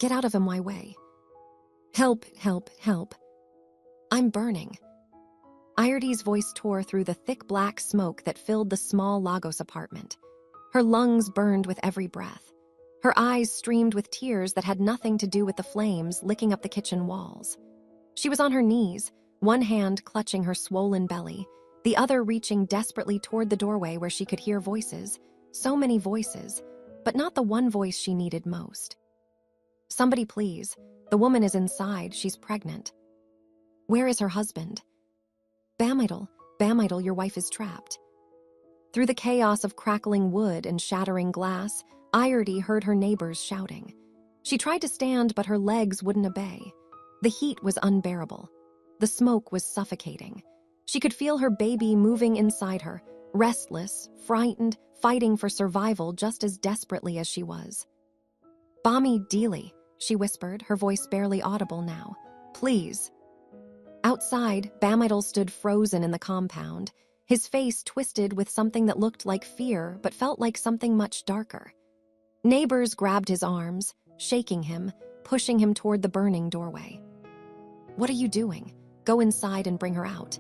Get out of my way. Help, help, help. I'm burning. Iardy's voice tore through the thick black smoke that filled the small Lagos apartment. Her lungs burned with every breath. Her eyes streamed with tears that had nothing to do with the flames licking up the kitchen walls. She was on her knees, one hand clutching her swollen belly, the other reaching desperately toward the doorway where she could hear voices, so many voices, but not the one voice she needed most. Somebody please, the woman is inside, she's pregnant. Where is her husband? Bamidal, your wife is trapped. Through the chaos of crackling wood and shattering glass, Iardy heard her neighbors shouting. She tried to stand, but her legs wouldn't obey. The heat was unbearable. The smoke was suffocating. She could feel her baby moving inside her, restless, frightened, fighting for survival just as desperately as she was. Bami Dili, she whispered, her voice barely audible now. Please. Outside, Bamidal stood frozen in the compound, his face twisted with something that looked like fear but felt like something much darker. Neighbors grabbed his arms, shaking him, pushing him toward the burning doorway. What are you doing? Go inside and bring her out.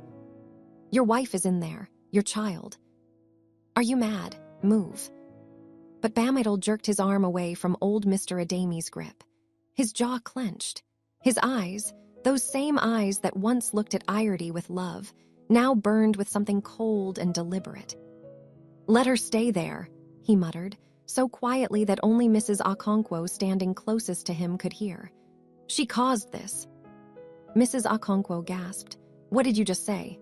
Your wife is in there, your child. Are you mad? Move. But Bamidal jerked his arm away from old Mr. Adami's grip. His jaw clenched. His eyes, those same eyes that once looked at Iardy with love, now burned with something cold and deliberate. Let her stay there, he muttered, so quietly that only Mrs. Okonkwo standing closest to him could hear. She caused this. Mrs. Okonkwo gasped. What did you just say?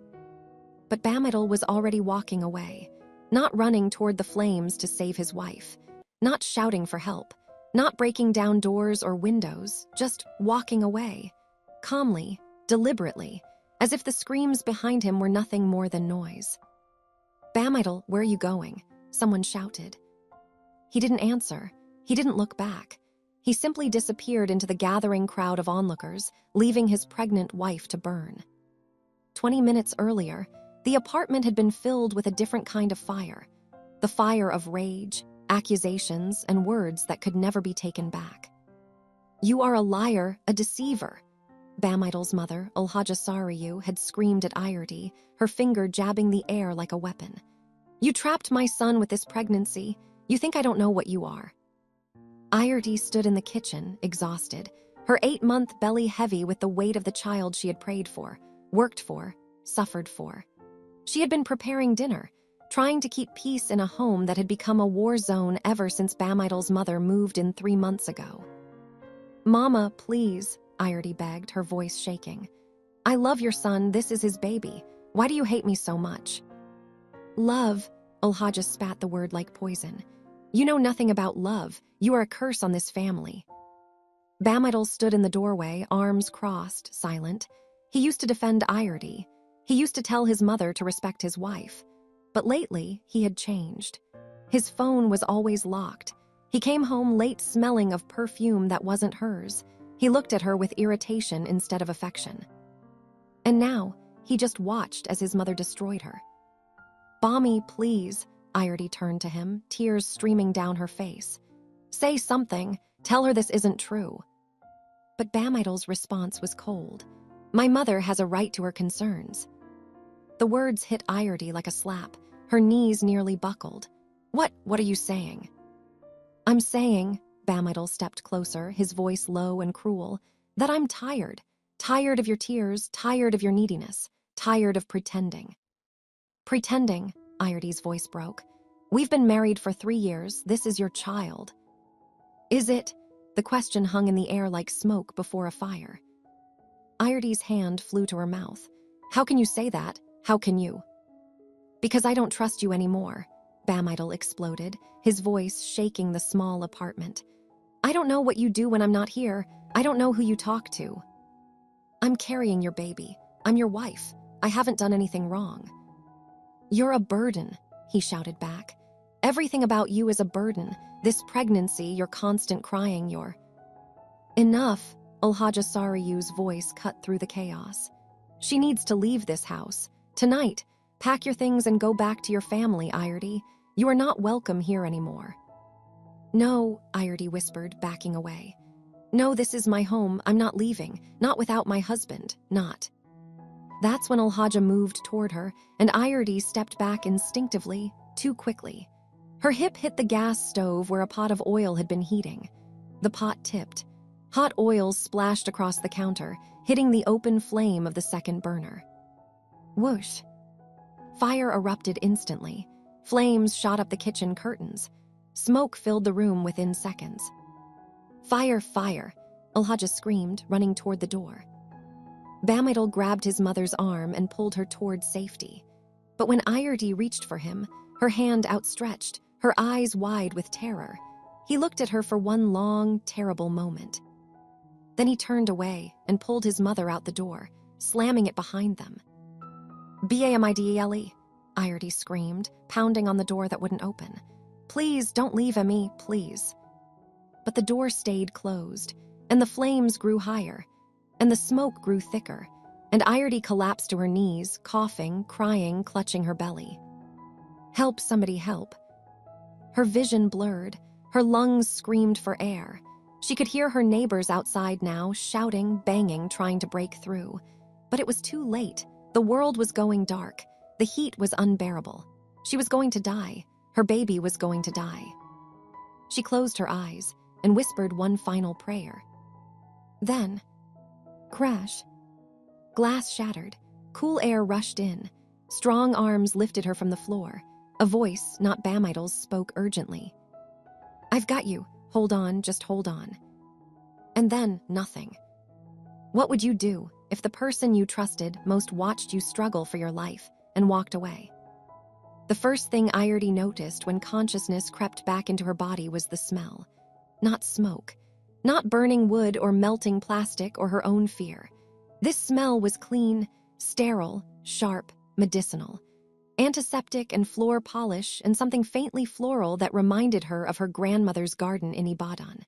But Bamidal was already walking away, not running toward the flames to save his wife, not shouting for help, not breaking down doors or windows, just walking away, calmly, deliberately, as if the screams behind him were nothing more than noise. Bamidal, where are you going? Someone shouted. He didn't answer. He didn't look back. He simply disappeared into the gathering crowd of onlookers, leaving his pregnant wife to burn. 20 minutes earlier, the apartment had been filled with a different kind of fire, the fire of rage, accusations, and words that could never be taken back. You are a liar, a deceiver. Bamidal's mother, Ulhaja Sariyu, had screamed at Iardy, her finger jabbing the air like a weapon. You trapped my son with this pregnancy. You think I don't know what you are. Iardy stood in the kitchen, exhausted, her 8-month belly heavy with the weight of the child she had prayed for, worked for, suffered for. She had been preparing dinner, trying to keep peace in a home that had become a war zone ever since Bamidal's mother moved in 3 months ago. Mama, please, Iardy begged, her voice shaking. I love your son, this is his baby. Why do you hate me so much? Love, Ulhaja spat the word like poison. You know nothing about love. You are a curse on this family. Bamidal stood in the doorway, arms crossed, silent. He used to defend Iardy. He used to tell his mother to respect his wife. But lately, he had changed. His phone was always locked. He came home late smelling of perfume that wasn't hers. He looked at her with irritation instead of affection. And now, he just watched as his mother destroyed her. Bami, please, Iardy turned to him, tears streaming down her face. Say something. Tell her this isn't true. But Bamidal's response was cold. My mother has a right to her concerns. The words hit Iardy like a slap. Her knees nearly buckled. What are you saying? I'm saying, Bamidal stepped closer, his voice low and cruel, that I'm tired. Tired of your tears, tired of your neediness, tired of pretending. Pretending, Iardy's voice broke. We've been married for 3 years. This is your child. Is it? The question hung in the air like smoke before a fire. Iardy's hand flew to her mouth. How can you say that? How can you? Because I don't trust you anymore, Bamidal exploded, his voice shaking the small apartment. I don't know what you do when I'm not here. I don't know who you talk to. I'm carrying your baby. I'm your wife. I haven't done anything wrong. You're a burden, he shouted back. Everything about you is a burden. This pregnancy, your constant crying, your... Enough, Ulhaja Sariyu's voice cut through the chaos. She needs to leave this house. Tonight, pack your things and go back to your family, Iardy. You are not welcome here anymore. No, Iardy whispered, backing away. No, this is my home. I'm not leaving. Not without my husband. Not. That's when Alhaja moved toward her, and Ayerdi stepped back instinctively, too quickly. Her hip hit the gas stove where a pot of oil had been heating. The pot tipped. Hot oils splashed across the counter, hitting the open flame of the second burner. Whoosh! Fire erupted instantly. Flames shot up the kitchen curtains. Smoke filled the room within seconds. Fire, fire! Alhaja screamed, running toward the door. Bamidal grabbed his mother's arm and pulled her toward safety. But when Ayerdi reached for him, her hand outstretched, her eyes wide with terror, he looked at her for one long, terrible moment. Then he turned away and pulled his mother out the door, slamming it behind them. "Bamidele," Ayerdi screamed, pounding on the door that wouldn't open. "Please, don't leave me, please." But the door stayed closed, and the flames grew higher, and the smoke grew thicker, and Ayerdi collapsed to her knees, coughing, crying, clutching her belly. Help, somebody help. Her vision blurred, her lungs screamed for air. She could hear her neighbors outside now, shouting, banging, trying to break through. But it was too late. The world was going dark. The heat was unbearable. She was going to die. Her baby was going to die. She closed her eyes and whispered one final prayer. Then, crash. Glass shattered. Cool air rushed in. Strong arms lifted her from the floor. A voice, not Bamidal's, spoke urgently. "I've got you. Hold on, just hold on." And then, nothing. What would you do if the person you trusted most watched you struggle for your life and walked away? The first thing Ayerdi noticed when consciousness crept back into her body was the smell. Not smoke, not burning wood or melting plastic or her own fear. This smell was clean, sterile, sharp, medicinal. Antiseptic and floor polish and something faintly floral that reminded her of her grandmother's garden in Ibadan.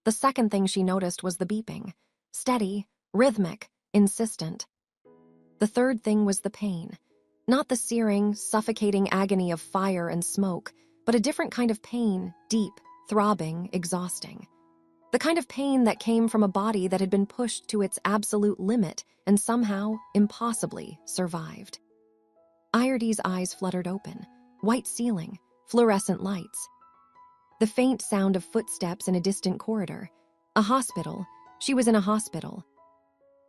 The second thing she noticed was the beeping. Steady, rhythmic, insistent. The third thing was the pain. Not the searing, suffocating agony of fire and smoke, but a different kind of pain, deep, throbbing, exhausting. The kind of pain that came from a body that had been pushed to its absolute limit and somehow, impossibly, survived. Ayerdi's eyes fluttered open. White ceiling, fluorescent lights. The faint sound of footsteps in a distant corridor. A hospital. She was in a hospital.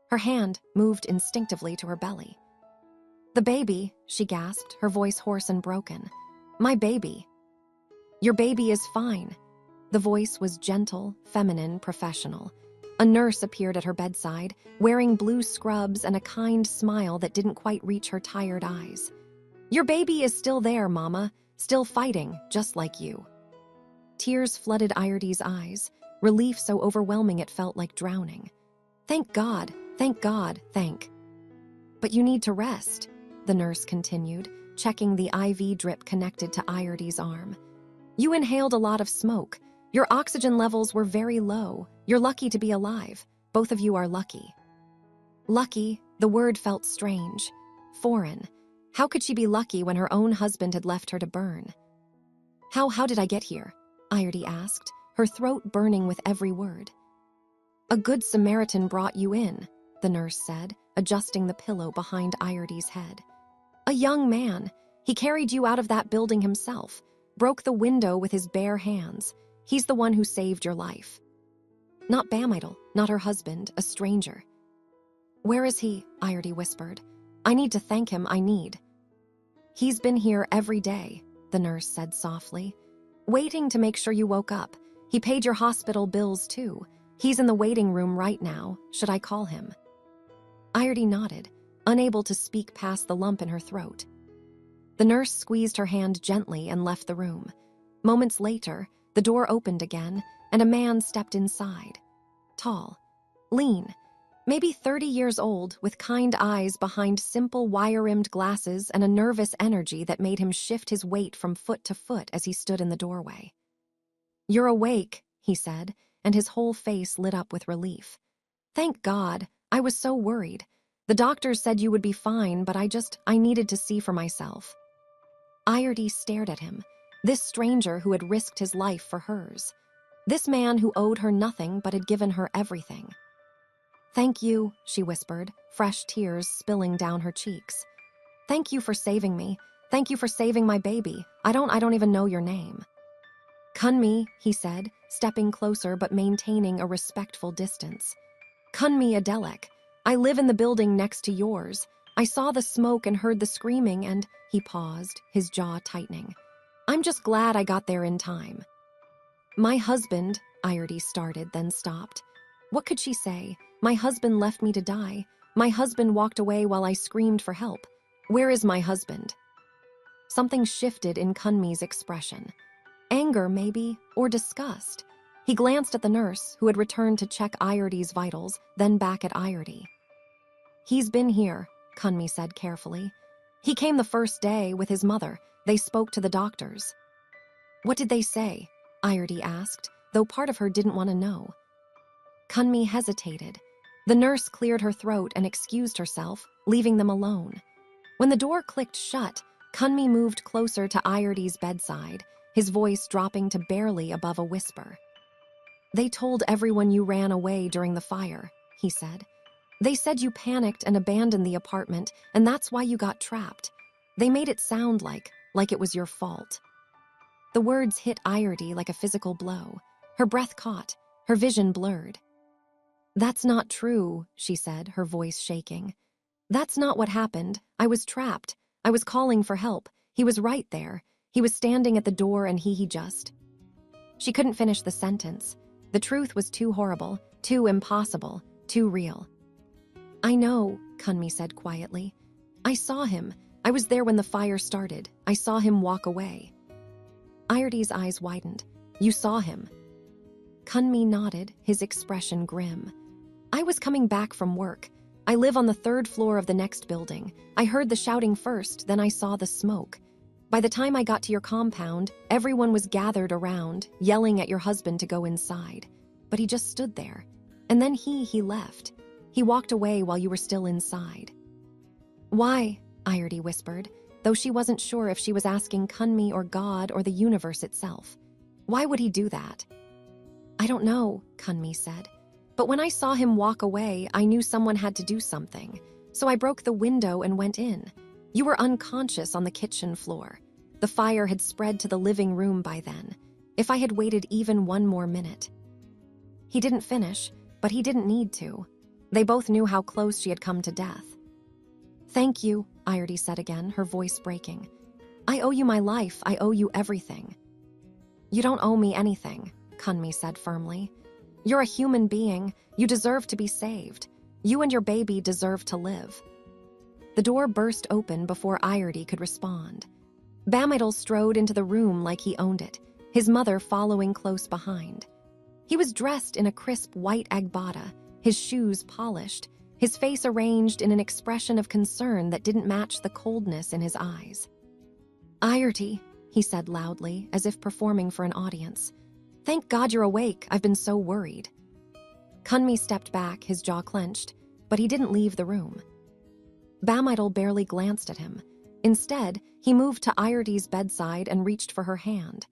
Her hand moved instinctively to her belly. "The baby," she gasped, her voice hoarse and broken. "My baby." "Your baby is fine." The voice was gentle, feminine, professional. A nurse appeared at her bedside, wearing blue scrubs and a kind smile that didn't quite reach her tired eyes. "Your baby is still there, Mama, still fighting, just like you." Tears flooded Ayerdi's eyes, relief so overwhelming it felt like drowning. Thank God, thank God, thank. "But you need to rest," the nurse continued, checking the IV drip connected to Ayerdi's arm. "You inhaled a lot of smoke. Your oxygen levels were very low. You're lucky to be alive. Both of you are lucky." Lucky, the word felt strange, foreign. How could she be lucky when her own husband had left her to burn? How did I get here?" Ayerdi asked, her throat burning with every word. "A good Samaritan brought you in," the nurse said, adjusting the pillow behind Ayerdi's head. "A young man. He carried you out of that building himself, broke the window with his bare hands. He's the one who saved your life." Not Bamidal, not her husband, a stranger. "Where is he?" Ayerdi whispered. "I need to thank him, I need." "He's been here every day," the nurse said softly, "waiting to make sure you woke up. He paid your hospital bills too. He's in the waiting room right now. Should I call him?" Ayerdi nodded, unable to speak past the lump in her throat. The nurse squeezed her hand gently and left the room. Moments later, the door opened again, and a man stepped inside. Tall, lean, maybe 30 years old, with kind eyes behind simple wire-rimmed glasses and a nervous energy that made him shift his weight from foot to foot as he stood in the doorway. "You're awake," he said, and his whole face lit up with relief. "Thank God. I was so worried. The doctors said you would be fine, but I needed to see for myself." Ayerdi stared at him, this stranger who had risked his life for hers. This man who owed her nothing but had given her everything. "Thank you," she whispered, fresh tears spilling down her cheeks. "Thank you for saving me. Thank you for saving my baby. I don't even know your name." "Kunmi," he said, stepping closer but maintaining a respectful distance. "Kunmi Adelek. I live in the building next to yours. I saw the smoke and heard the screaming and—" He paused, his jaw tightening. "I'm just glad I got there in time." "My husband," Iardi started, then stopped. What could she say? My husband left me to die. My husband walked away while I screamed for help. Where is my husband? Something shifted in Kunmi's expression. Anger, maybe, or disgust. He glanced at the nurse, who had returned to check Iardi's vitals, then back at Iardi. "He's been here," Kunmi said carefully. "He came the first day with his mother. They spoke to the doctors." "What did they say?" Iardi asked, though part of her didn't want to know. Kunmi hesitated. The nurse cleared her throat and excused herself, leaving them alone. When the door clicked shut, Kunmi moved closer to Iardi's bedside, his voice dropping to barely above a whisper. "They told everyone you ran away during the fire," he said. "They said you panicked and abandoned the apartment, and that's why you got trapped. They made it sound like it was your fault." The words hit Iardi like a physical blow. Her breath caught, her vision blurred. "That's not true," she said, her voice shaking. "That's not what happened. I was trapped. I was calling for help. He was right there. He was standing at the door and he just..." She couldn't finish the sentence. The truth was too horrible, too impossible, too real. "I know," Kunmi said quietly. "I saw him. I was there when the fire started. I saw him walk away." Iardi's eyes widened. "You saw him?" Kunmi nodded, his expression grim. "I was coming back from work. I live on the 3rd floor of the next building. I heard the shouting first, then I saw the smoke. By the time I got to your compound, everyone was gathered around, yelling at your husband to go inside. But he just stood there. And then he left. He walked away while you were still inside." "Why?" Iardi whispered, though she wasn't sure if she was asking Kunmi or God or the universe itself. "Why would he do that?" "I don't know," Kunmi said. "But when I saw him walk away, I knew someone had to do something. So I broke the window and went in. You were unconscious on the kitchen floor. The fire had spread to the living room by then. If I had waited even one more minute..." He didn't finish, but he didn't need to. They both knew how close she had come to death. "Thank you," Iardi said again, her voice breaking. "I owe you my life. I owe you everything." "You don't owe me anything," Kunmi said firmly. "You're a human being. You deserve to be saved. You and your baby deserve to live." The door burst open before Iardi could respond. Bamidal strode into the room like he owned it, his mother following close behind. He was dressed in a crisp white agbada, his shoes polished, his face arranged in an expression of concern that didn't match the coldness in his eyes. "Iardi," he said loudly, as if performing for an audience. "Thank God you're awake. I've been so worried." Kunmi stepped back, his jaw clenched, but he didn't leave the room. Bamidal barely glanced at him. Instead, he moved to Iardi's bedside and reached for her hand.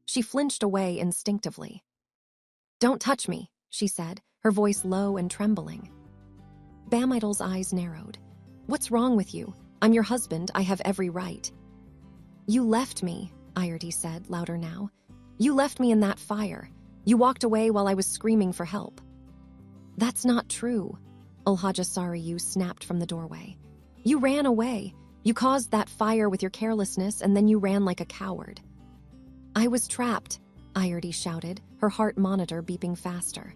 She flinched away instinctively. "Don't touch me," she said, her voice low and trembling. Bamidal's eyes narrowed. "What's wrong with you? I'm your husband. I have every right." "You left me," Iardi said, louder now. "You left me in that fire. You walked away while I was screaming for help." "That's not true," Ulhaja Sariyu snapped from the doorway. "You ran away. You caused that fire with your carelessness, and then you ran like a coward." "I was trapped," Iardi shouted, her heart monitor beeping faster.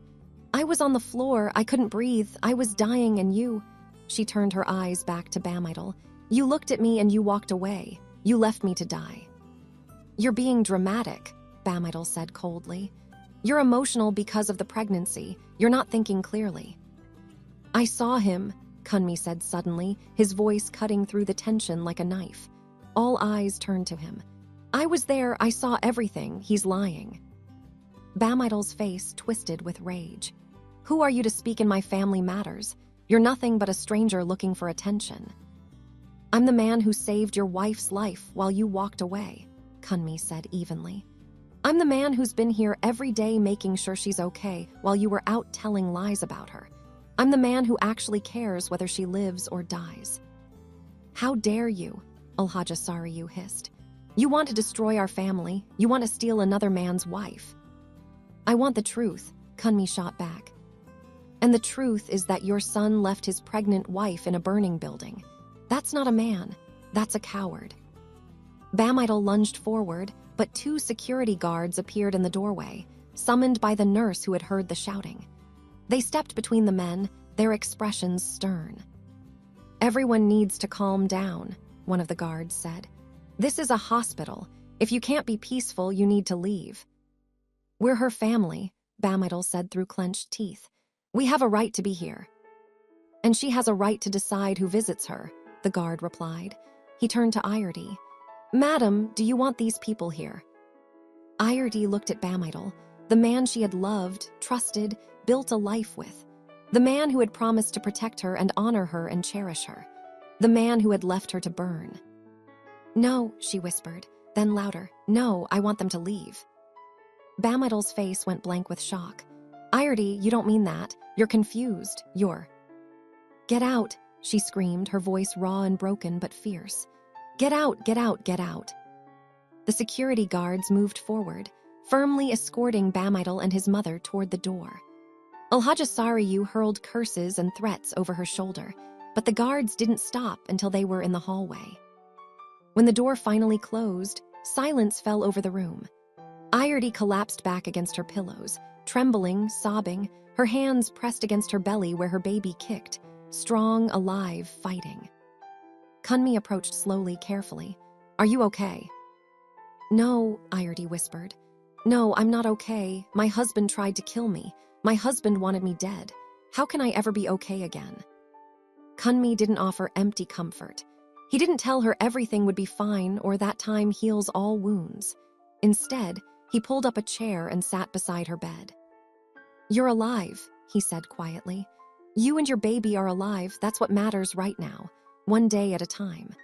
"I was on the floor. I couldn't breathe. I was dying, and you..." She turned her eyes back to Bamidal. "You looked at me and you walked away. You left me to die." "You're being dramatic," Bamidal said coldly. "You're emotional because of the pregnancy. You're not thinking clearly." "I saw him," Kunmi said suddenly, his voice cutting through the tension like a knife. All eyes turned to him. "I was there. I saw everything. He's lying." Bamidal's face twisted with rage. "Who are you to speak in my family matters? You're nothing but a stranger looking for attention." "I'm the man who saved your wife's life while you walked away," Kunmi said evenly. I'm the man who's been here every day making sure she's okay while you were out telling lies about her. I'm the man who actually cares whether she lives or dies." "How dare you?" Alhaja hissed. "You want to destroy our family. You want to steal another man's wife." "I want the truth," Kunmi shot back. "And the truth is that your son left his pregnant wife in a burning building. That's not a man. That's a coward." Bam Idol lunged forward, but 2 security guards appeared in the doorway, summoned by the nurse who had heard the shouting. They stepped between the men, their expressions stern. "Everyone needs to calm down," one of the guards said. "This is a hospital. If you can't be peaceful, you need to leave." "We're her family," Bam Idol said through clenched teeth. "We have a right to be here." "And she has a right to decide who visits her," the guard replied. He turned to Irdi. "Madam, do you want these people here?" Irdi looked at Bam Idol, the man she had loved, trusted, built a life with. The man who had promised to protect her and honor her and cherish her. The man who had left her to burn. "No," she whispered, then louder. "No, I want them to leave." Bam Idol's face went blank with shock. "Irdi, you don't mean that. You're confused. You're—" "Get out," she screamed, her voice raw and broken but fierce. "Get out, get out, get out." The security guards moved forward, firmly escorting Bam Idol and his mother toward the door. Alhaja hurled curses and threats over her shoulder, but the guards didn't stop until they were in the hallway. When the door finally closed, silence fell over the room. Irdi collapsed back against her pillows, trembling, sobbing, her hands pressed against her belly where her baby kicked, strong, alive, fighting. Kunmi approached slowly, carefully. "Are you okay?" "No," Irdi whispered. "No, I'm not okay. My husband tried to kill me. My husband wanted me dead. How can I ever be okay again?" Kunmi didn't offer empty comfort. He didn't tell her everything would be fine or that time heals all wounds. Instead, he pulled up a chair and sat beside her bed. "You're alive," he said quietly. "You and your baby are alive. That's what matters right now, one day at a time."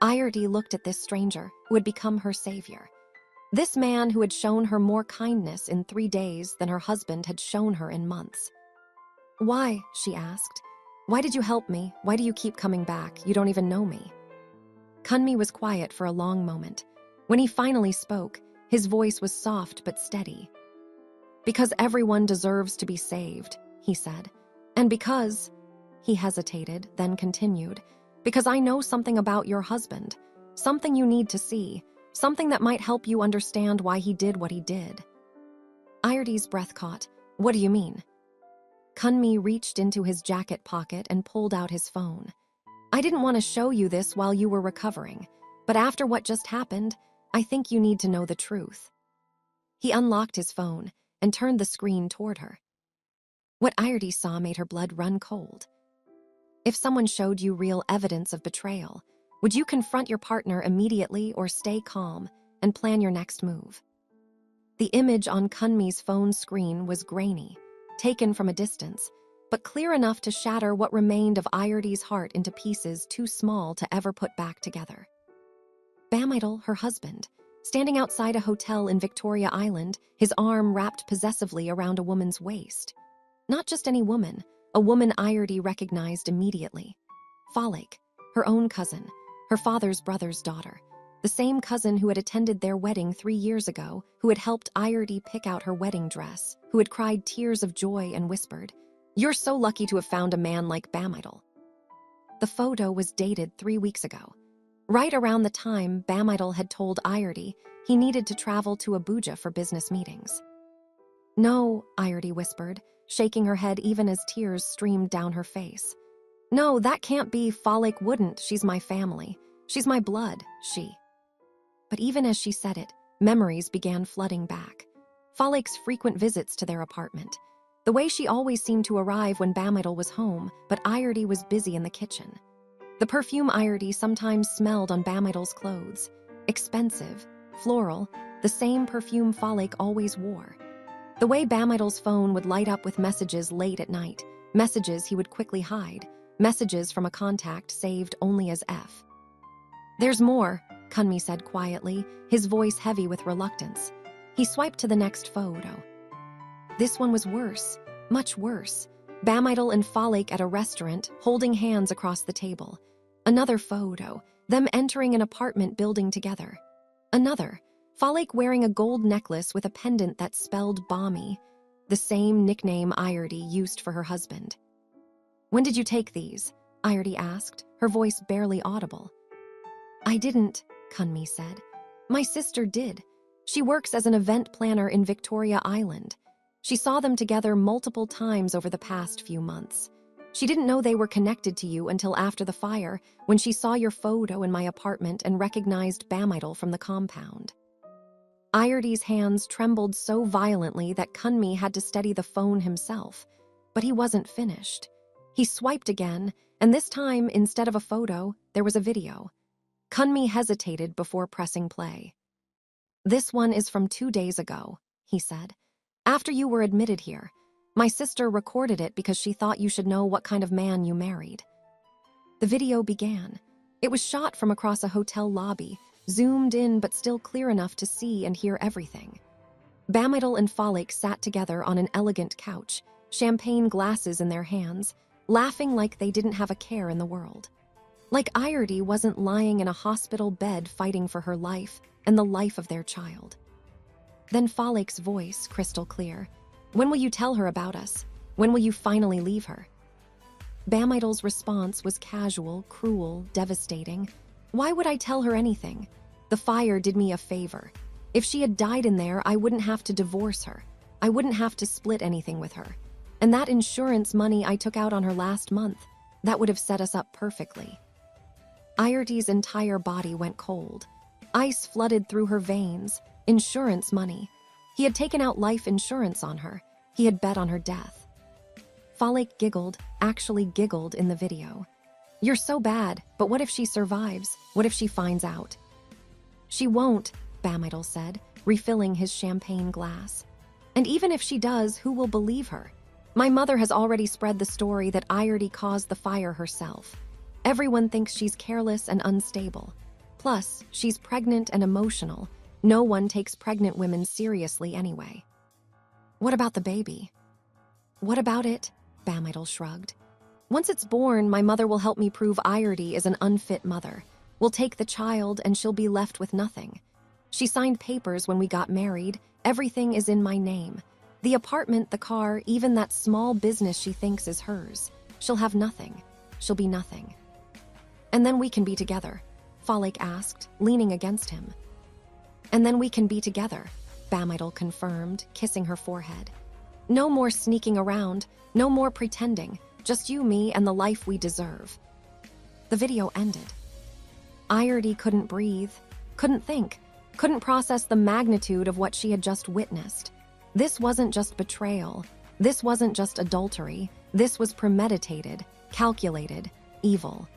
Irdi looked at this stranger who had become her savior. This man who had shown her more kindness in 3 days than her husband had shown her in months. "Why?" she asked. "Why did you help me? Why do you keep coming back? You don't even know me." Kunmi was quiet for a long moment. When he finally spoke, his voice was soft but steady. "Because everyone deserves to be saved," he said. "And because—" he hesitated, then continued, "because I know something about your husband, something you need to see, something that might help you understand why he did what he did." Irdi's breath caught. "What do you mean?" Kunmi reached into his jacket pocket and pulled out his phone. "I didn't want to show you this while you were recovering, but after what just happened, I think you need to know the truth." He unlocked his phone and turned the screen toward her. What Irdi saw made her blood run cold. If someone showed you real evidence of betrayal, would you confront your partner immediately or stay calm and plan your next move? The image on Kunmi's phone screen was grainy, taken from a distance, but clear enough to shatter what remained of Irdi's heart into pieces too small to ever put back together. Bam Idol, her husband, standing outside a hotel in Victoria Island, his arm wrapped possessively around a woman's waist. Not just any woman, a woman Irdi recognized immediately. Falik, her own cousin, her father's brother's daughter, the same cousin who had attended their wedding 3 years ago, who had helped Irdi pick out her wedding dress, who had cried tears of joy and whispered, "You're so lucky to have found a man like Bam Idol." The photo was dated 3 weeks ago, right around the time Bam Idol had told Irdi he needed to travel to Abuja for business meetings. "No," Irdi whispered, shaking her head even as tears streamed down her face. "No, that can't be. Falik wouldn't. She's my family. She's my blood, she." But even as she said it, memories began flooding back. Falik's frequent visits to their apartment. The way she always seemed to arrive when Bam Idol was home, but Irdi was busy in the kitchen. The perfume Irdi sometimes smelled on Bam Idol's clothes. Expensive, floral, the same perfume Falik always wore. The way Bam Idol's phone would light up with messages late at night, messages he would quickly hide, messages from a contact saved only as F. "There's more," Kunmi said quietly, his voice heavy with reluctance. He swiped to the next photo. This one was worse, much worse. Bamidal and Falik at a restaurant, holding hands across the table. Another photo, them entering an apartment building together. Another, Falik wearing a gold necklace with a pendant that spelled Bommy, the same nickname Ayerti used for her husband. "When did you take these?" Ayerti asked, her voice barely audible. "I didn't," Kunmi said. "My sister did. She works as an event planner in Victoria Island. She saw them together multiple times over the past few months. She didn't know they were connected to you until after the fire, when she saw your photo in my apartment and recognized Bamidal from the compound." Ayerti's hands trembled so violently that Kunmi had to steady the phone himself, but he wasn't finished. He swiped again, and this time, instead of a photo, there was a video. Kunmi hesitated before pressing play. "This one is from 2 days ago," he said. "After you were admitted here. My sister recorded it because she thought you should know what kind of man you married." The video began. It was shot from across a hotel lobby, zoomed in but still clear enough to see and hear everything. Bamidal and Falik sat together on an elegant couch, champagne glasses in their hands, laughing like they didn't have a care in the world. Like Ayerti wasn't lying in a hospital bed fighting for her life and the life of their child. Then Falik's voice, crystal clear. "When will you tell her about us? When will you finally leave her?" Bamidal's response was casual, cruel, devastating. "Why would I tell her anything? The fire did me a favor. If she had died in there, I wouldn't have to divorce her. I wouldn't have to split anything with her. And that insurance money I took out on her last month, that would have set us up perfectly." Ayerti's entire body went cold. Ice flooded through her veins. Insurance money. He had taken out life insurance on her. He had bet on her death. Falik giggled, actually giggled in the video. "You're so bad, but what if she survives? What if she finds out?" "She won't," Bamidal said, refilling his champagne glass. "And even if she does, who will believe her? My mother has already spread the story that Ayerti caused the fire herself. Everyone thinks she's careless and unstable. Plus, she's pregnant and emotional. No one takes pregnant women seriously anyway." "What about the baby?" "What about it?" Bamidal shrugged. "Once it's born, my mother will help me prove Ayerti is an unfit mother. We'll take the child and she'll be left with nothing. She signed papers when we got married. Everything is in my name. The apartment, the car, even that small business she thinks is hers. She'll have nothing. She'll be nothing." "And then we can be together?" Falik asked, leaning against him. "And then we can be together," Bamidal confirmed, kissing her forehead. "No more sneaking around, no more pretending, just you, me, and the life we deserve." The video ended. Ayerti couldn't breathe, couldn't think, couldn't process the magnitude of what she had just witnessed. This wasn't just betrayal. This wasn't just adultery. This was premeditated, calculated, evil.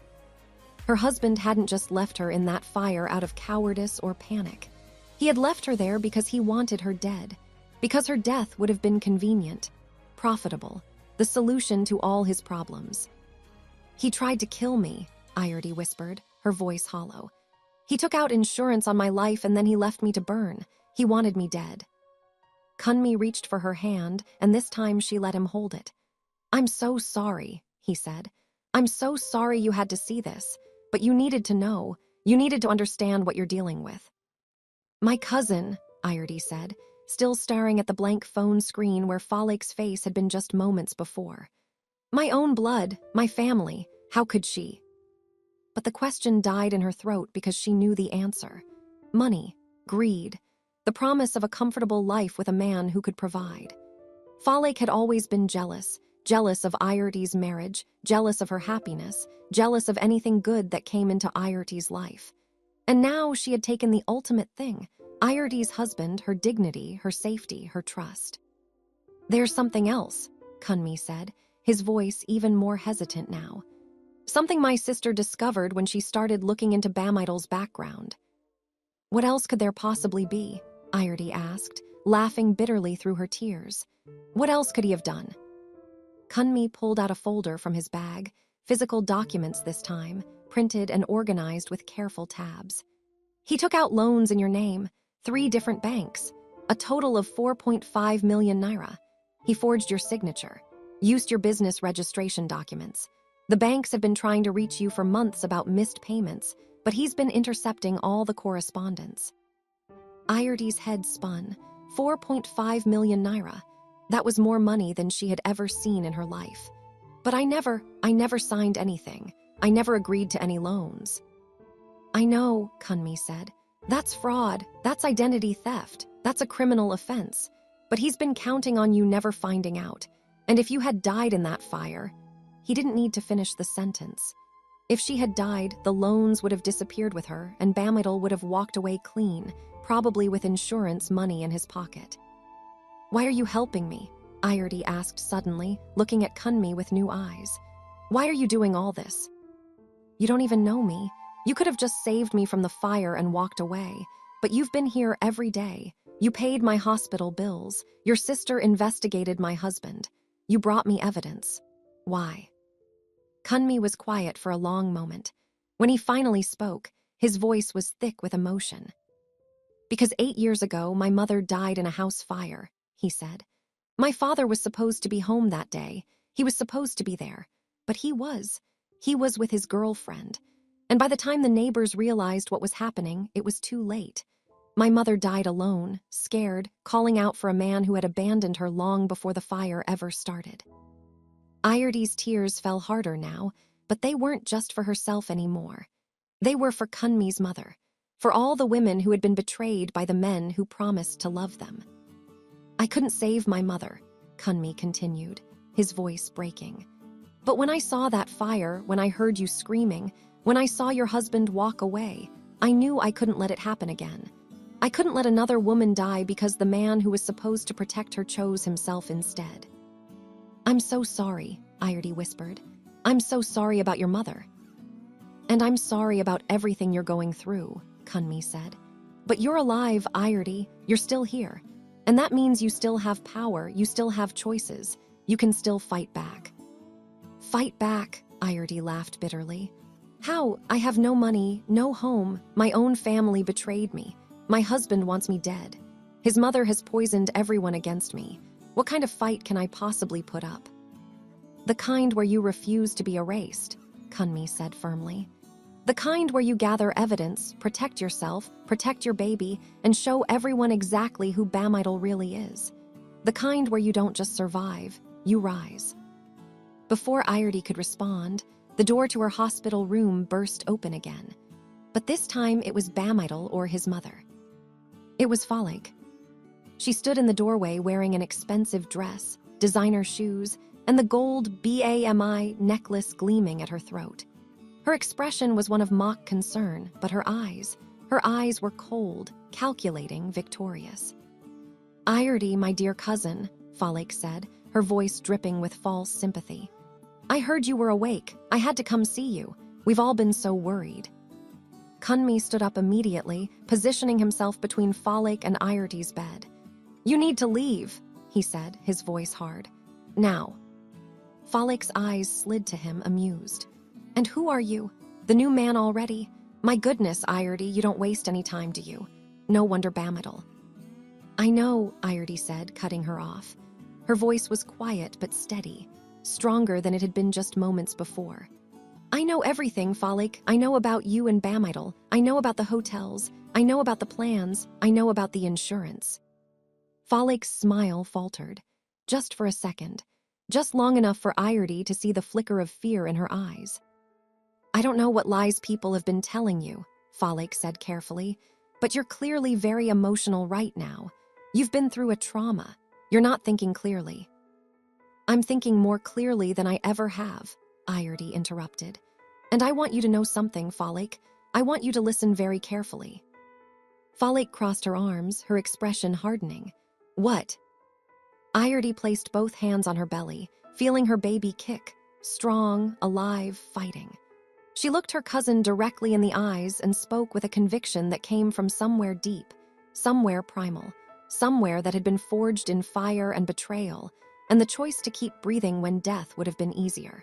Her husband hadn't just left her in that fire out of cowardice or panic. He had left her there because he wanted her dead, because her death would have been convenient, profitable, the solution to all his problems. "He tried to kill me," Ayerti whispered, her voice hollow. "He took out insurance on my life and then he left me to burn. He wanted me dead." Kunmi reached for her hand, and this time she let him hold it. "I'm so sorry," he said. "I'm so sorry you had to see this, but you needed to know. You needed to understand what you're dealing with." "My cousin," Ayerti said, still staring at the blank phone screen where Falik's face had been just moments before. "My own blood, my family, how could she?" But the question died in her throat because she knew the answer. Money, greed, the promise of a comfortable life with a man who could provide. Falik had always been jealous, jealous of Ayerti's marriage, jealous of her happiness, jealous of anything good that came into Ayerti's life. And now she had taken the ultimate thing, Ayerti's husband, her dignity, her safety, her trust. "There's something else," Kunmi said, his voice even more hesitant now. "Something my sister discovered when she started looking into Bamidal's background." "What else could there possibly be?" Ayerti asked, laughing bitterly through her tears. "What else could he have done?" Kunmi pulled out a folder from his bag, physical documents this time, printed and organized with careful tabs. "He took out loans in your name, 3 different banks. a total of 4.5 million naira. He forged your signature, used your business registration documents. The banks have been trying to reach you for months about missed payments, but he's been intercepting all the correspondence. Ayerti's head spun. 4.5 million naira. That was more money than she had ever seen in her life. But I never signed anything. I never agreed to any loans. I know, Kunmi said. That's fraud. That's identity theft. That's a criminal offense. But he's been counting on you never finding out. And if you had died in that fire, he didn't need to finish the sentence. If she had died, the loans would have disappeared with her, and Bamidal would have walked away clean, probably with insurance money in his pocket. Why are you helping me? Ayerti asked suddenly, looking at Kunmi with new eyes. Why are you doing all this? You don't even know me. You could have just saved me from the fire and walked away, but you've been here every day. You paid my hospital bills. Your sister investigated my husband. You brought me evidence. Why? Kunmi was quiet for a long moment. When he finally spoke, his voice was thick with emotion. Because 8 years ago, my mother died in a house fire, he said. My father was supposed to be home that day. He was supposed to be there. But he was. He was with his girlfriend. And by the time the neighbors realized what was happening, it was too late. My mother died alone, scared, calling out for a man who had abandoned her long before the fire ever started. Ayerti's tears fell harder now, but they weren't just for herself anymore. They were for Kunmi's mother, for all the women who had been betrayed by the men who promised to love them. I couldn't save my mother, Kunmi continued, his voice breaking. But when I saw that fire, when I heard you screaming, when I saw your husband walk away, I knew I couldn't let it happen again. I couldn't let another woman die because the man who was supposed to protect her chose himself instead. I'm so sorry, Ayerti whispered. I'm so sorry about your mother. And I'm sorry about everything you're going through, Kunmi said. But you're alive, Ayerti. You're still here. And that means you still have power, you still have choices. You can still fight back. Fight back, Ayerti laughed bitterly. How? I have no money, no home. My own family betrayed me. My husband wants me dead. His mother has poisoned everyone against me. What kind of fight can I possibly put up? The kind where you refuse to be erased, Kunmi said firmly. The kind where you gather evidence, protect yourself, protect your baby, and show everyone exactly who Bamidal really is. The kind where you don't just survive, you rise. Before Ayerti could respond, the door to her hospital room burst open again. But this time it was Bamidal or his mother. It was Falik. She stood in the doorway wearing an expensive dress, designer shoes, and the gold BAMI necklace gleaming at her throat. Her expression was one of mock concern, but her eyes were cold, calculating, victorious. Ayerti, my dear cousin, Falik said, her voice dripping with false sympathy. I heard you were awake. I had to come see you. We've all been so worried. Kunmi stood up immediately, positioning himself between Falik and Ayerti's bed. You need to leave, he said, his voice hard. Now. Falik's eyes slid to him, amused. And who are you? The new man already? My goodness, Ayerti, you don't waste any time, do you? No wonder Bamidal. I know, Ayerti said, cutting her off. Her voice was quiet but steady, stronger than it had been just moments before. I know everything, Falik. I know about you and Bamidal. I know about the hotels. I know about the plans. I know about the insurance. Falik's smile faltered, just for a second, just long enough for Ayerti to see the flicker of fear in her eyes. I don't know what lies people have been telling you, Falik said carefully, but you're clearly very emotional right now. You've been through a trauma. You're not thinking clearly. I'm thinking more clearly than I ever have, Ayerti interrupted. And I want you to know something, Falik. I want you to listen very carefully. Falik crossed her arms, her expression hardening. What? Ayerti placed both hands on her belly, feeling her baby kick, strong, alive, fighting. She looked her cousin directly in the eyes and spoke with a conviction that came from somewhere deep, somewhere primal, somewhere that had been forged in fire and betrayal, and the choice to keep breathing when death would have been easier.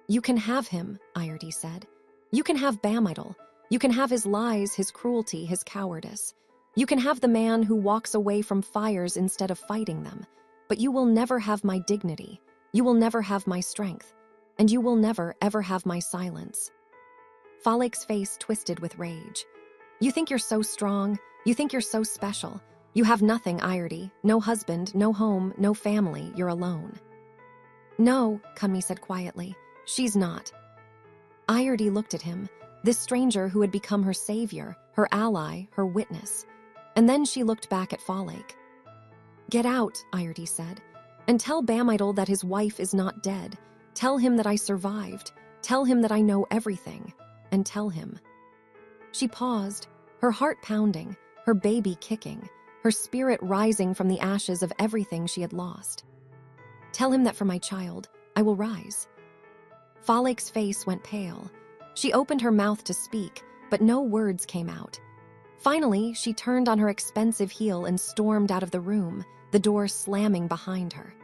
You can have him, Ayerti said. You can have Bamidal. You can have his lies, his cruelty, his cowardice. You can have the man who walks away from fires instead of fighting them, but you will never have my dignity, you will never have my strength, and you will never, ever have my silence." Falek's face twisted with rage. "You think you're so strong, you think you're so special. You have nothing, Iardi, no husband, no home, no family, you're alone." "No," Kunmi said quietly, "she's not." Iardi looked at him, this stranger who had become her savior, her ally, her witness. And then she looked back at Falek. "Get out," Iardi said, "and tell Bamidal that his wife is not dead. Tell him that I survived. Tell him that I know everything. And tell him." She paused, her heart pounding, her baby kicking, her spirit rising from the ashes of everything she had lost. "Tell him that for my child, I will rise." Falek's face went pale. She opened her mouth to speak, but no words came out. Finally, she turned on her expensive heel and stormed out of the room, the door slamming behind her.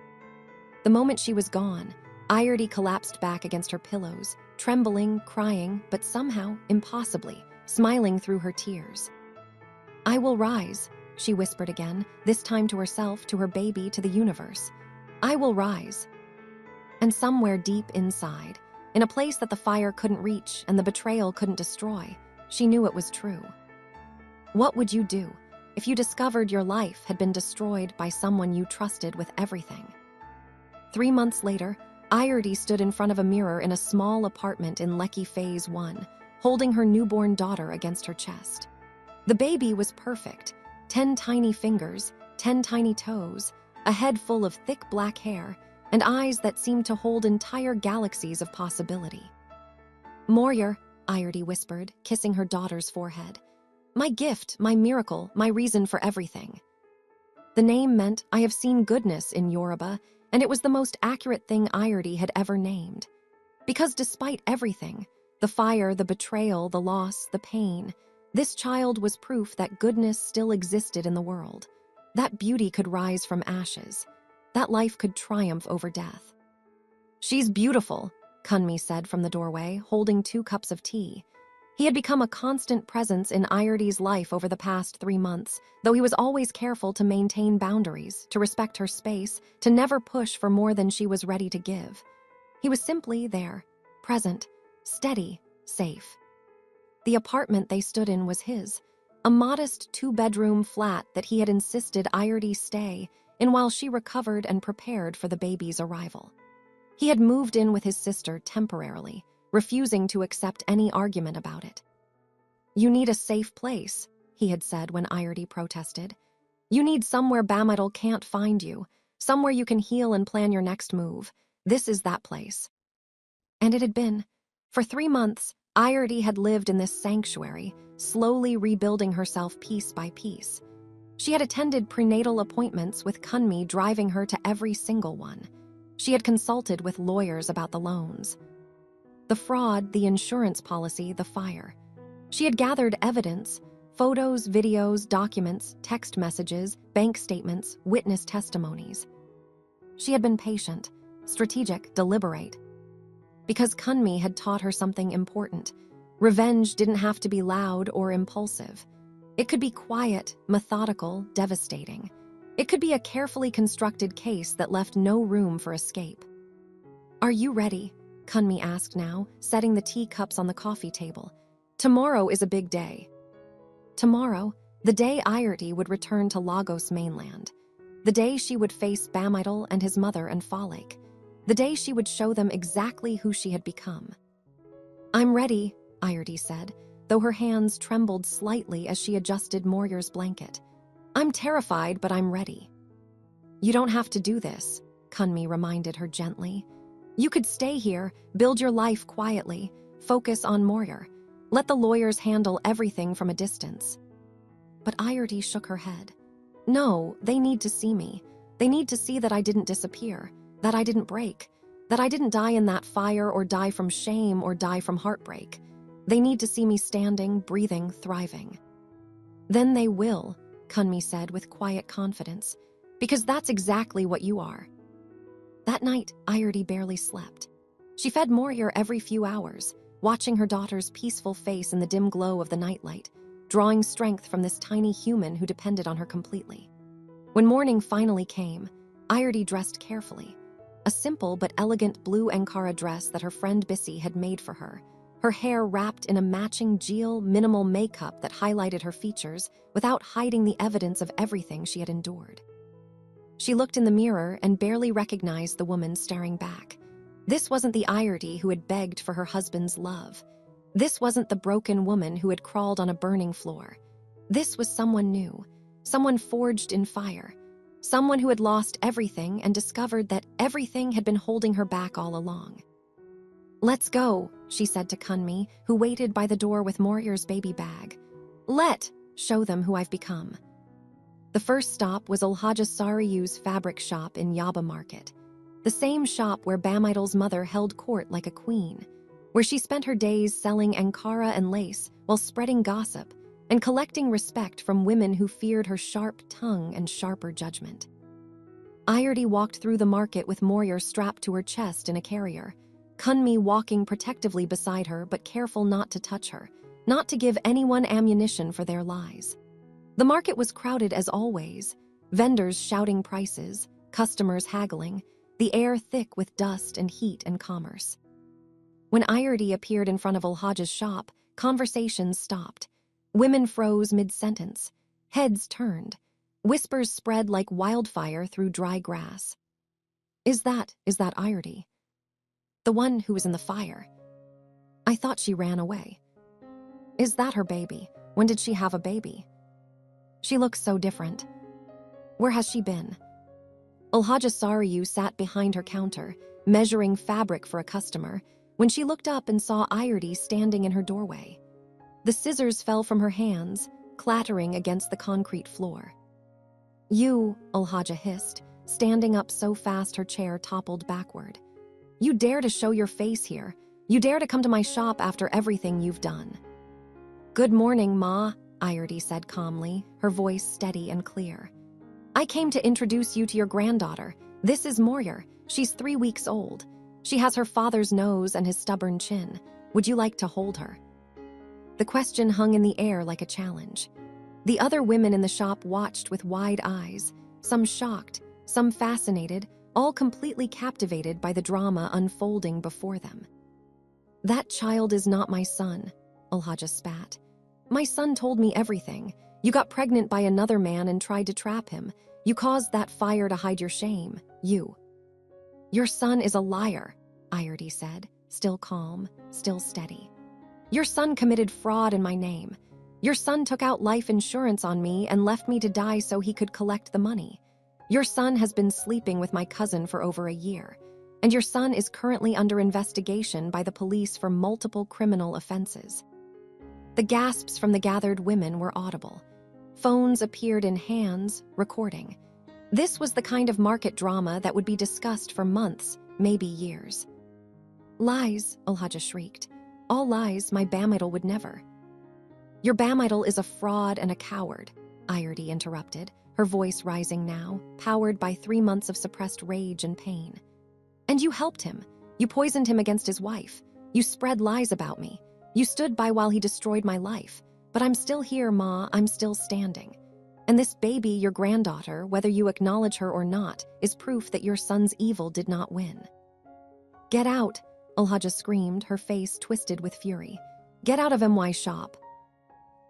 The moment she was gone, Iardi collapsed back against her pillows, trembling, crying, but somehow, impossibly, smiling through her tears. "I will rise," she whispered again, this time to herself, to her baby, to the universe. "I will rise." And somewhere deep inside, in a place that the fire couldn't reach and the betrayal couldn't destroy, she knew it was true. What would you do if you discovered your life had been destroyed by someone you trusted with everything? 3 months later, Iardi stood in front of a mirror in a small apartment in Lekki Phase 1, holding her newborn daughter against her chest. The baby was perfect, 10 tiny fingers, 10 tiny toes, a head full of thick black hair, and eyes that seemed to hold entire galaxies of possibility. "Moryar," Iardi whispered, kissing her daughter's forehead. "My gift, my miracle, my reason for everything." The name meant, "I have seen goodness" in Yoruba, and it was the most accurate thing Iardi had ever named. Because despite everything, the fire, the betrayal, the loss, the pain, this child was proof that goodness still existed in the world. That beauty could rise from ashes. That life could triumph over death. "She's beautiful," Kunmi said from the doorway, holding 2 cups of tea. He had become a constant presence in Iardi's life over the past 3 months, though he was always careful to maintain boundaries, to respect her space, to never push for more than she was ready to give. He was simply there, present, steady, safe. The apartment they stood in was his, a modest 2-bedroom flat that he had insisted Iardi stay in while she recovered and prepared for the baby's arrival. He had moved in with his sister temporarily, refusing to accept any argument about it. "You need a safe place," he had said when Iardi protested. "You need somewhere Bamidal can't find you, somewhere you can heal and plan your next move. This is that place." And it had been. For 3 months, Iardi had lived in this sanctuary, slowly rebuilding herself piece by piece. She had attended prenatal appointments with Kunmi driving her to every single one. She had consulted with lawyers about the loans. The fraud, the insurance policy, the fire. She had gathered evidence, photos, videos, documents, text messages, bank statements, witness testimonies. She had been patient, strategic, deliberate. Because Kunmi had taught her something important. Revenge didn't have to be loud or impulsive. It could be quiet, methodical, devastating. It could be a carefully constructed case that left no room for escape. "Are you ready?" Kunmi asked now, setting the teacups on the coffee table. "Tomorrow is a big day." Tomorrow, the day Iardi would return to Lagos mainland. The day she would face Bamidal and his mother and Falek. The day she would show them exactly who she had become. "I'm ready," Iardi said, though her hands trembled slightly as she adjusted Moryar's blanket. "I'm terrified, but I'm ready." "You don't have to do this," Kunmi reminded her gently. "You could stay here, build your life quietly, focus on Moryar. Let the lawyers handle everything from a distance." But Iardi shook her head. "No, they need to see me. They need to see that I didn't disappear, that I didn't break, that I didn't die in that fire or die from shame or die from heartbreak. They need to see me standing, breathing, thriving." "Then they will," Kunmi said with quiet confidence, "because that's exactly what you are." That night, Iardi barely slept. She fed Moryar every few hours, watching her daughter's peaceful face in the dim glow of the nightlight, drawing strength from this tiny human who depended on her completely. When morning finally came, Iredy dressed carefully. A simple but elegant blue Ankara dress that her friend Bissy had made for her. Her hair wrapped in a matching gel minimal makeup that highlighted her features without hiding the evidence of everything she had endured. She looked in the mirror and barely recognized the woman staring back. This wasn't the Iredy who had begged for her husband's love. This wasn't the broken woman who had crawled on a burning floor. This was someone new, someone forged in fire, someone who had lost everything and discovered that everything had been holding her back all along. "Let's go," she said to Kunmi, who waited by the door with Moryar's baby bag. Show them who I've become." The first stop was Ulhaja Sariyu's fabric shop in Yaba Market, the same shop where Bamidal's mother held court like a queen, where she spent her days selling Ankara and lace while spreading gossip and collecting respect from women who feared her sharp tongue and sharper judgment. Iredy walked through the market with Moryar strapped to her chest in a carrier, Kunmi walking protectively beside her but careful not to touch her, not to give anyone ammunition for their lies. The market was crowded as always, vendors shouting prices, customers haggling, the air thick with dust and heat and commerce. When Iredy appeared in front of Ulhaja's shop, conversations stopped. Women froze mid-sentence. Heads turned. Whispers spread like wildfire through dry grass. Is that Iredy? The one who was in the fire. I thought she ran away. Is that her baby? When did she have a baby? She looks so different. Where has she been? Ulhaja Sariyu sat behind her counter, measuring fabric for a customer, when she looked up and saw Iredy standing in her doorway. The scissors fell from her hands, clattering against the concrete floor. "You," Ulhaja hissed, standing up so fast her chair toppled backward. "You dare to show your face here. You dare to come to my shop after everything you've done." "Good morning, Ma," Iredy said calmly, her voice steady and clear. "I came to introduce you to your granddaughter. This is Moryar. She's 3 weeks old. She has her father's nose and his stubborn chin. Would you like to hold her?" The question hung in the air like a challenge. The other women in the shop watched with wide eyes, some shocked, some fascinated, all completely captivated by the drama unfolding before them. "That child is not my son," Ulhaja spat. "My son told me everything. You got pregnant by another man and tried to trap him. You caused that fire to hide your shame. You." "Your son is a liar," Iredy said, still calm, still steady. "Your son committed fraud in my name. Your son took out life insurance on me and left me to die so he could collect the money. Your son has been sleeping with my cousin for over a year, and your son is currently under investigation by the police for multiple criminal offenses." The gasps from the gathered women were audible. Phones appeared in hands, recording. This was the kind of market drama that would be discussed for months, maybe years. "Lies," Ulhaja shrieked. "All lies, my Bamidal would never." "Your Bamidal is a fraud and a coward," Iredy interrupted, her voice rising now, powered by 3 months of suppressed rage and pain. "And you helped him. You poisoned him against his wife. You spread lies about me. You stood by while he destroyed my life. But I'm still here, Ma, I'm still standing. And this baby, your granddaughter, whether you acknowledge her or not, is proof that your son's evil did not win." "Get out," Ulhaja screamed, her face twisted with fury. "Get out of MY shop."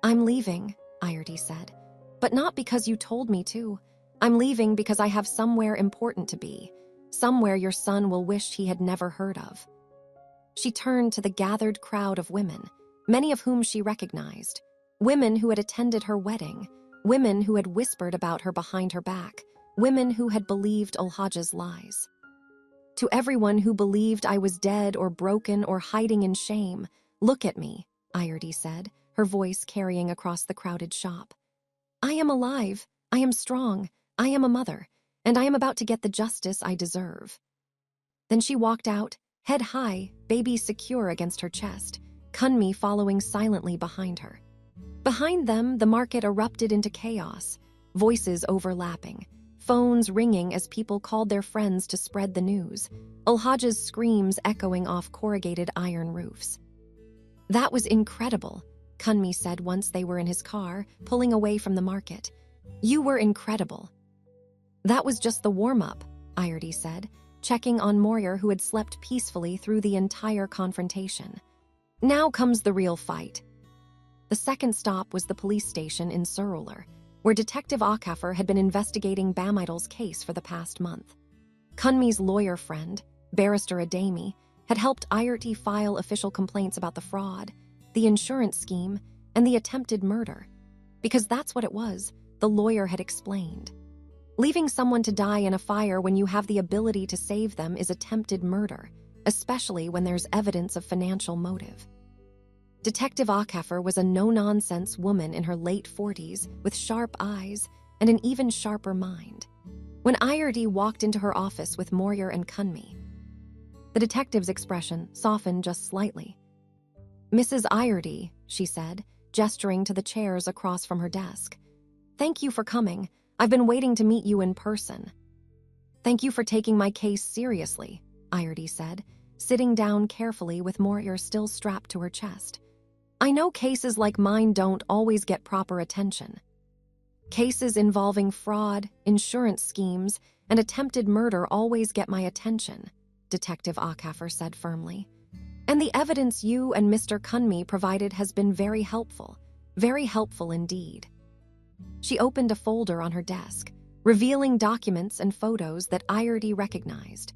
"I'm leaving," Iredy said. "But not because you told me to. I'm leaving because I have somewhere important to be. Somewhere your son will wish he had never heard of." She turned to the gathered crowd of women, many of whom she recognized. Women who had attended her wedding, women who had whispered about her behind her back, women who had believed Ulhaja's lies. "To everyone who believed I was dead or broken or hiding in shame, look at me," Iredy said, her voice carrying across the crowded shop. "I am alive, I am strong, I am a mother, and I am about to get the justice I deserve." Then she walked out, head high, baby secure against her chest, Kunmi following silently behind her. Behind them, the market erupted into chaos, voices overlapping, phones ringing as people called their friends to spread the news, Ulhaja's screams echoing off corrugated iron roofs. "That was incredible," Kunmi said once they were in his car, pulling away from the market. "You were incredible." "That was just the warm-up," Iardi said, checking on Moyer, who had slept peacefully through the entire confrontation. "Now comes the real fight." The second stop was the police station in Surulur, where Detective Akaffer had been investigating Bamidal's case for the past month. Kunmi's lawyer friend, Barrister Adami, had helped Iarti file official complaints about the fraud, the insurance scheme, and the attempted murder. Because that's what it was, the lawyer had explained. Leaving someone to die in a fire when you have the ability to save them is attempted murder, especially when there's evidence of financial motive. Detective Akaffer was a no-nonsense woman in her late 40s with sharp eyes and an even sharper mind. When Iardi walked into her office with Moyer and Kunmi, the detective's expression softened just slightly. "Mrs. Iardi," she said, gesturing to the chairs across from her desk. "Thank you for coming. I've been waiting to meet you in person." "Thank you for taking my case seriously," Iardi said, sitting down carefully with Moyer still strapped to her chest. "I know cases like mine don't always get proper attention. Cases involving fraud, insurance schemes, and attempted murder always get my attention," Detective Akaffer said firmly. "And the evidence you and Mr. Kunmi provided has been very helpful indeed." She opened a folder on her desk, revealing documents and photos that Iardi recognized.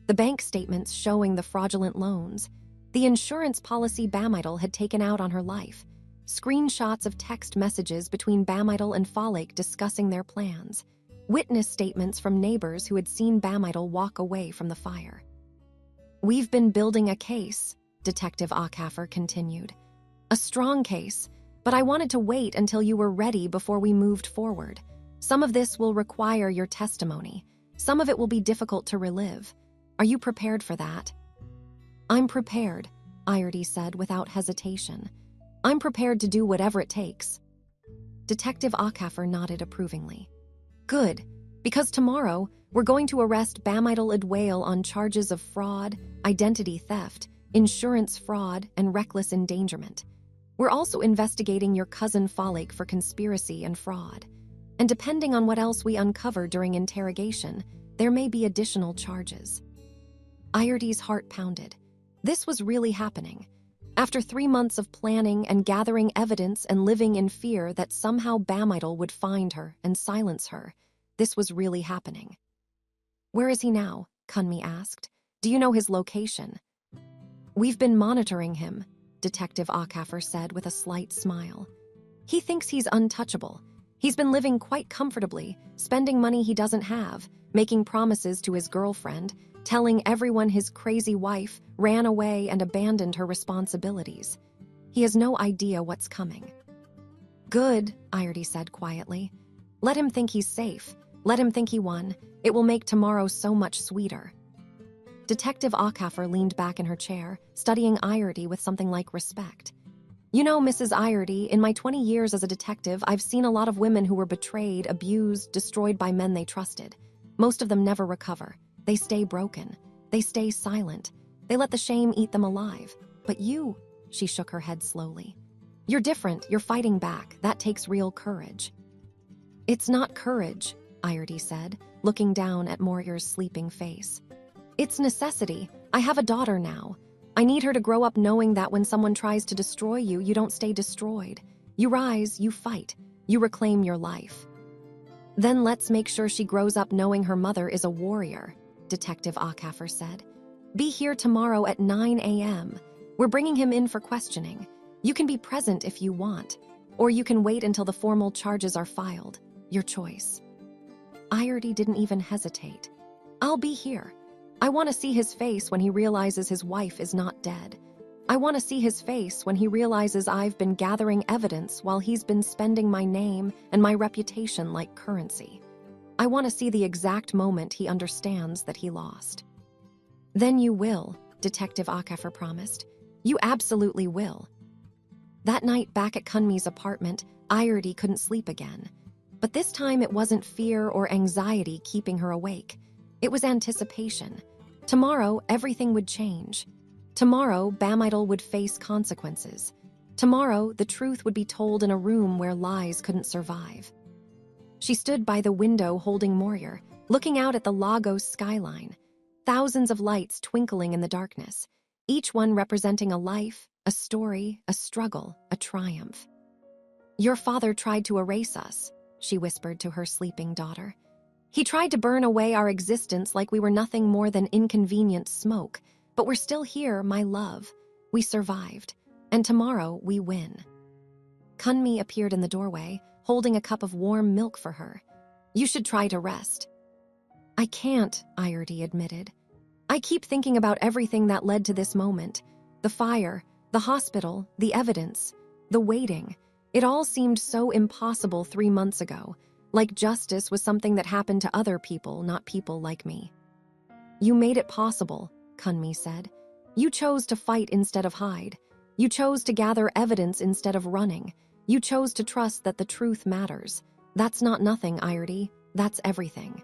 The bank statements showing the fraudulent loans, the insurance policy Bamidal had taken out on her life, screenshots of text messages between Bamidal and Falik discussing their plans, witness statements from neighbors who had seen Bamidal walk away from the fire. "We've been building a case," Detective Akaffer continued. "A strong case, but I wanted to wait until you were ready before we moved forward. Some of this will require your testimony. Some of it will be difficult to relive. Are you prepared for that?" "I'm prepared," Iardi said without hesitation. "I'm prepared to do whatever it takes." Detective Akaffer nodded approvingly. "Good, because tomorrow we're going to arrest Bamidal Adwale on charges of fraud, identity theft, insurance fraud, and reckless endangerment. We're also investigating your cousin Falik for conspiracy and fraud. And depending on what else we uncover during interrogation, there may be additional charges." Iardi's heart pounded. This was really happening. After 3 months of planning and gathering evidence and living in fear that somehow Bamidal would find her and silence her, this was really happening. "Where is he now?" Kunmi asked. "Do you know his location?" "We've been monitoring him," Detective Akaffer said with a slight smile. "He thinks he's untouchable. He's been living quite comfortably, spending money he doesn't have, making promises to his girlfriend, telling everyone his crazy wife ran away and abandoned her responsibilities. He has no idea what's coming." "Good," Iardi said quietly. "Let him think he's safe. Let him think he won. It will make tomorrow so much sweeter." Detective Akaffer leaned back in her chair, studying Iardi with something like respect. "You know, Mrs. Iardi, in my 20 years as a detective, I've seen a lot of women who were betrayed, abused, destroyed by men they trusted. Most of them never recover. They stay broken. They stay silent. They let the shame eat them alive. But you," she shook her head slowly. "You're different. You're fighting back. That takes real courage." "It's not courage," Iardi said, looking down at Moyer's sleeping face. "It's necessity. I have a daughter now. I need her to grow up knowing that when someone tries to destroy you, you don't stay destroyed. You rise, you fight, you reclaim your life." "Then let's make sure she grows up knowing her mother is a warrior," Detective Akaffer said. "Be here tomorrow at 9 a.m. We're bringing him in for questioning. You can be present if you want, or you can wait until the formal charges are filed. Your choice." Iardi didn't even hesitate. "I'll be here. I want to see his face when he realizes his wife is not dead. I want to see his face when he realizes I've been gathering evidence while he's been spending my name and my reputation like currency. I want to see the exact moment he understands that he lost." "Then you will," Detective Akaffer promised. "You absolutely will." That night back at Kunmi's apartment, Iardi couldn't sleep again. But this time it wasn't fear or anxiety keeping her awake. It was anticipation. Tomorrow, everything would change. Tomorrow, Bamidal would face consequences. Tomorrow, the truth would be told in a room where lies couldn't survive. She stood by the window holding Moyer, looking out at the Lagos skyline, thousands of lights twinkling in the darkness, each one representing a life, a story, a struggle, a triumph. "Your father tried to erase us," she whispered to her sleeping daughter. "He tried to burn away our existence like we were nothing more than inconvenient smoke, but we're still here, my love. We survived, and tomorrow we win." Kunmi appeared in the doorway, holding a cup of warm milk for her. "You should try to rest." "I can't," Iredy admitted. "I keep thinking about everything that led to this moment. The fire, the hospital, the evidence, the waiting. It all seemed so impossible 3 months ago, like justice was something that happened to other people, not people like me." "You made it possible," Kunmi said. "You chose to fight instead of hide. You chose to gather evidence instead of running. You chose to trust that the truth matters. That's not nothing, Iredy. That's everything."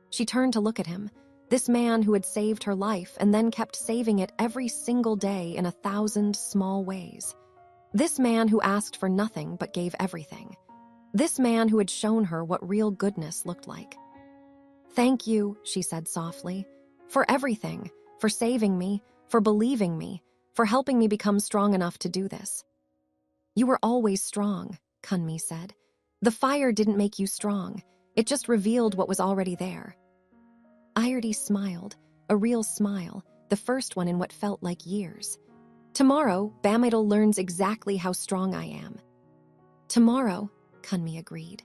She turned to look at him, this man who had saved her life and then kept saving it every single day in 1,000 small ways. This man who asked for nothing but gave everything. This man who had shown her what real goodness looked like. "Thank you," she said softly, "for everything, for saving me, for believing me, for helping me become strong enough to do this." "You were always strong," Kunmi said. "The fire didn't make you strong. It just revealed what was already there." Iredy smiled, a real smile, the first one in what felt like years. "Tomorrow, Bamidal learns exactly how strong I am." "Tomorrow," Kunmi agreed.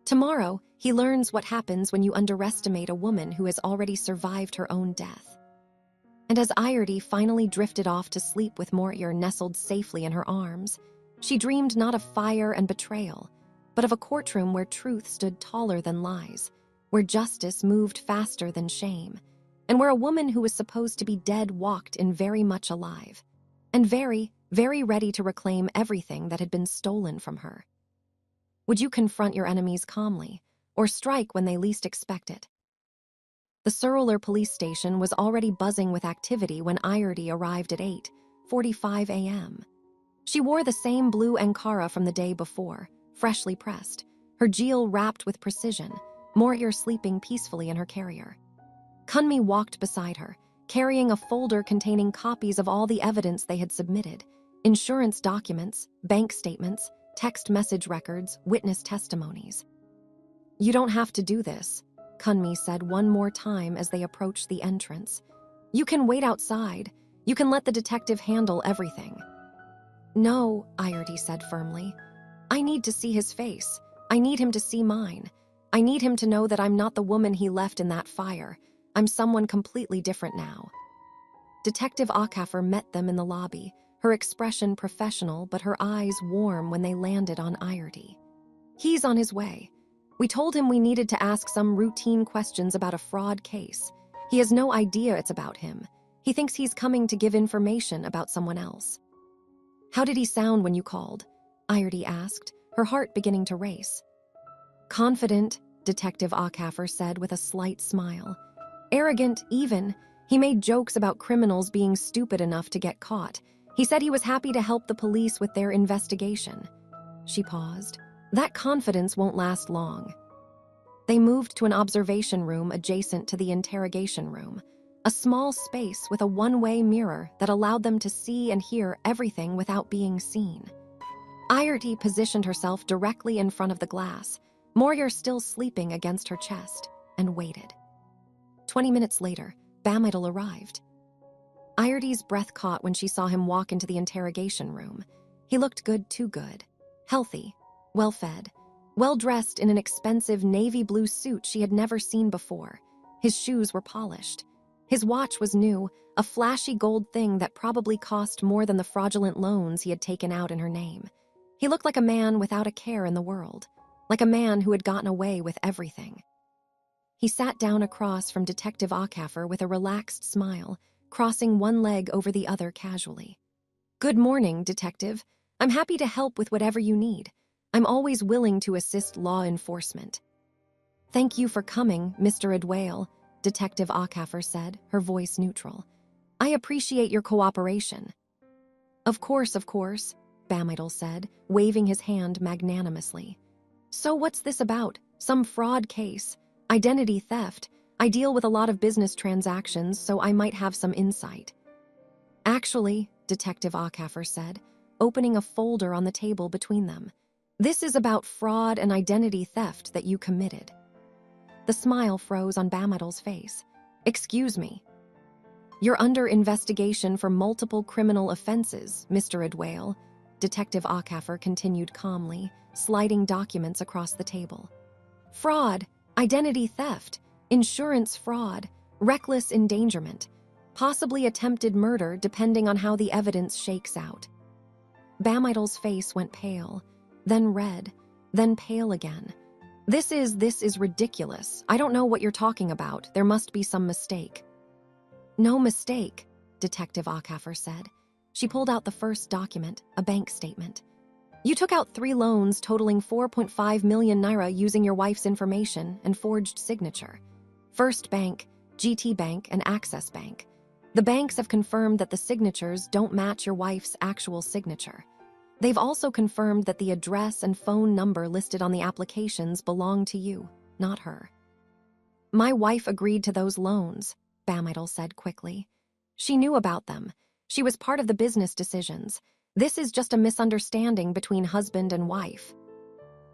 "Tomorrow, he learns what happens when you underestimate a woman who has already survived her own death." And as Iredy finally drifted off to sleep with Morir nestled safely in her arms, she dreamed not of fire and betrayal, but of a courtroom where truth stood taller than lies, where justice moved faster than shame, and where a woman who was supposed to be dead walked in very much alive, and very, very ready to reclaim everything that had been stolen from her. Would you confront your enemies calmly, or strike when they least expect it? The Surulur police station was already buzzing with activity when Iredy arrived at 8:45 a.m. She wore the same blue Ankara from the day before, freshly pressed, her jewel wrapped with precision, Morir sleeping peacefully in her carrier. Kunmi walked beside her, carrying a folder containing copies of all the evidence they had submitted: insurance documents, bank statements, text message records, witness testimonies. "You don't have to do this," Kunmi said one more time as they approached the entrance. "You can wait outside. You can let the detective handle everything." "No," Iredy said firmly. "I need to see his face. I need him to see mine. I need him to know that I'm not the woman he left in that fire. I'm someone completely different now." Detective Akaffer met them in the lobby, her expression professional but her eyes warm when they landed on Iredy. "He's on his way. We told him we needed to ask some routine questions about a fraud case. He has no idea it's about him. He thinks he's coming to give information about someone else." "How did he sound when you called?" Iredy asked, her heart beginning to race. "Confident," Detective Akaffer said with a slight smile. "Arrogant, even. He made jokes about criminals being stupid enough to get caught. He said he was happy to help the police with their investigation." She paused. "That confidence won't last long." They moved to an observation room adjacent to the interrogation room, a small space with a one-way mirror that allowed them to see and hear everything without being seen. Iredy positioned herself directly in front of the glass, Morir still sleeping against her chest, and waited. 20 minutes later, Bamidal arrived. Iredy's breath caught when she saw him walk into the interrogation room. He looked good, too good. Healthy, well-fed, well-dressed in an expensive navy blue suit she had never seen before. His shoes were polished. His watch was new, a flashy gold thing that probably cost more than the fraudulent loans he had taken out in her name. He looked like a man without a care in the world, like a man who had gotten away with everything. He sat down across from Detective Akaffer with a relaxed smile, crossing one leg over the other casually. "Good morning, Detective. I'm happy to help with whatever you need. I'm always willing to assist law enforcement." "Thank you for coming, Mr. Adwale," Detective Akaffer said, her voice neutral. "I appreciate your cooperation." Of course," Bamidel said, waving his hand magnanimously. So what's this about? Some fraud case? Identity theft? I deal with a lot of business transactions, so I might have some insight. Actually, Detective Acaffer said, opening a folder on the table between them, this is about fraud and identity theft that you committed. The smile froze on Bamidel's face. Excuse me. You're under investigation for multiple criminal offenses, Mr. Idwale, Detective Acaffer continued calmly, sliding documents across the table. Fraud, identity theft, insurance fraud, reckless endangerment, possibly attempted murder depending on how the evidence shakes out. Bamidel's face went pale, then red, then pale again. This is ridiculous. I don't know what you're talking about. There must be some mistake. No mistake, Detective Acaffer said. She pulled out the first document, a bank statement. You took out 3 loans totaling 4.5 million naira using your wife's information and forged signature. First Bank, GT Bank, and Access Bank. The banks have confirmed that the signatures don't match your wife's actual signature. They've also confirmed that the address and phone number listed on the applications belong to you, not her. My wife agreed to those loans, Bamidel said quickly. She knew about them. She was part of the business decisions. This is just a misunderstanding between husband and wife.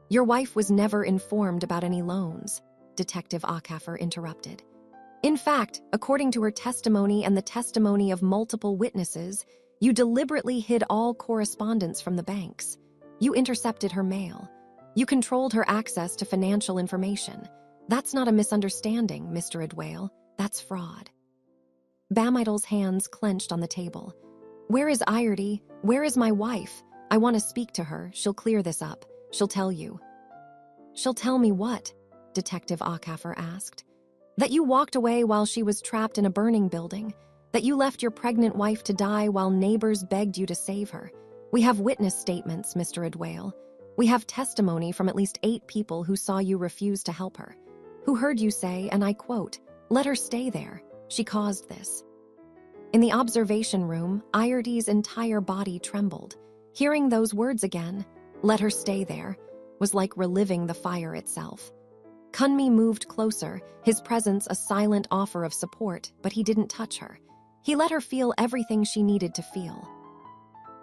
Your wife was never informed about any loans, Detective Acaffer interrupted. In fact, according to her testimony and the testimony of multiple witnesses, you deliberately hid all correspondence from the banks. You intercepted her mail. You controlled her access to financial information. That's not a misunderstanding, Mr. Idwale. That's fraud. Bamidel's hands clenched on the table. Where is Iarty? Where is my wife? I want to speak to her. She'll clear this up. She'll tell you. She'll tell me what? Detective Acaffer asked. That you walked away while she was trapped in a burning building. That you left your pregnant wife to die while neighbors begged you to save her. We have witness statements, Mr. Idwale. We have testimony from at least 8 people who saw you refuse to help her. Who heard you say, and I quote, "Let her stay there. She caused this." In the observation room, Iarty's entire body trembled. Hearing those words again, "Let her stay there," was like reliving the fire itself. Kunmi moved closer, his presence a silent offer of support, but he didn't touch her. He let her feel everything she needed to feel.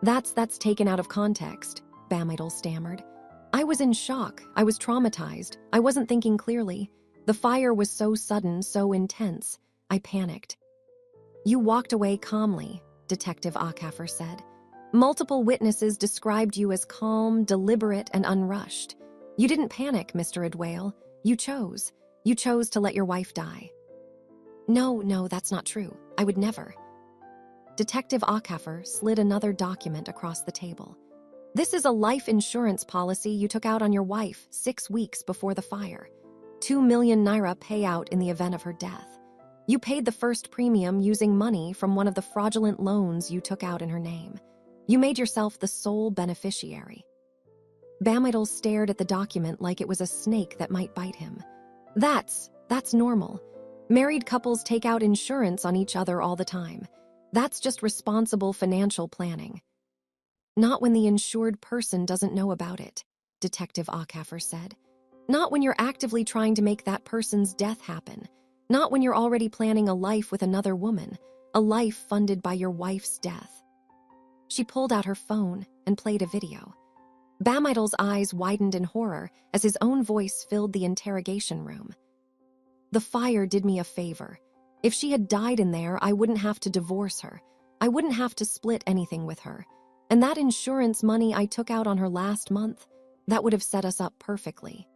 That's taken out of context, Bamidel stammered. I was in shock. I was traumatized. I wasn't thinking clearly. The fire was so sudden, so intense. I panicked. You walked away calmly, Detective Acaffer said. Multiple witnesses described you as calm, deliberate, and unrushed. You didn't panic, Mr. Idwale. You chose. You chose to let your wife die. No, that's not true. I would never. Detective Acaffer slid another document across the table. This is a life insurance policy you took out on your wife 6 weeks before the fire. 2 million naira payout in the event of her death. You paid the first premium using money from one of the fraudulent loans you took out in her name. You made yourself the sole beneficiary. Bamidel stared at the document like it was a snake that might bite him. That's normal. Married couples take out insurance on each other all the time. That's just responsible financial planning. Not when the insured person doesn't know about it, Detective Acaffer said. Not when you're actively trying to make that person's death happen. Not when you're already planning a life with another woman, a life funded by your wife's death. She pulled out her phone and played a video. Bamidel's eyes widened in horror as his own voice filled the interrogation room. The fire did me a favor. If she had died in there, I wouldn't have to divorce her. I wouldn't have to split anything with her. And that insurance money I took out on her last month, that would have set us up perfectly.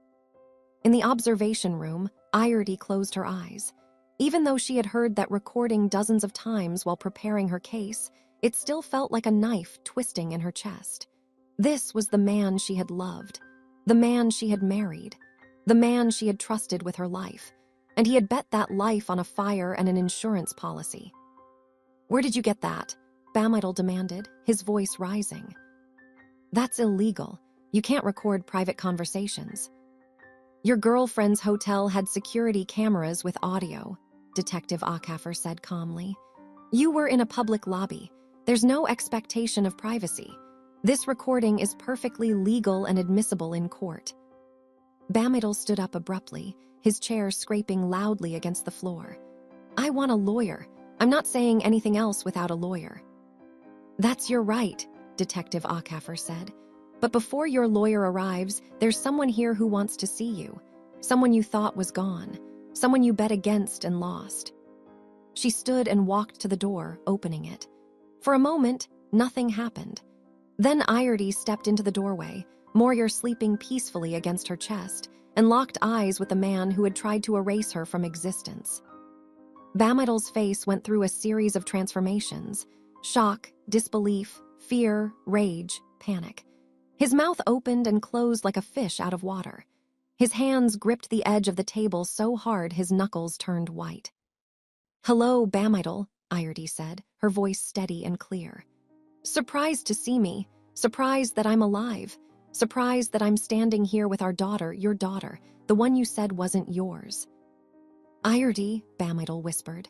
In the observation room, Iarty closed her eyes. Even though she had heard that recording dozens of times while preparing her case, it still felt like a knife twisting in her chest. This was the man she had loved, the man she had married, the man she had trusted with her life, and he had bet that life on a fire and an insurance policy. Where did you get that? Bamidel demanded, his voice rising. That's illegal. You can't record private conversations. Your girlfriend's hotel had security cameras with audio, Detective Acaffer said calmly. You were in a public lobby. There's no expectation of privacy. This recording is perfectly legal and admissible in court." Bamidal stood up abruptly, his chair scraping loudly against the floor. "I want a lawyer. I'm not saying anything else without a lawyer." "That's your right," Detective Akaffer said. "But before your lawyer arrives, there's someone here who wants to see you. Someone you thought was gone. Someone you bet against and lost." She stood and walked to the door, opening it. For a moment, nothing happened. Then Iardi stepped into the doorway, Moyer sleeping peacefully against her chest, and locked eyes with the man who had tried to erase her from existence. Bamidal's face went through a series of transformations: shock, disbelief, fear, rage, panic. His mouth opened and closed like a fish out of water. His hands gripped the edge of the table so hard his knuckles turned white. "Hello, Bamidal," Iardi said, her voice steady and clear. "Surprised to see me, surprised that I'm alive, surprised that I'm standing here with our daughter, your daughter, the one you said wasn't yours." "Iardi," Bamidal whispered.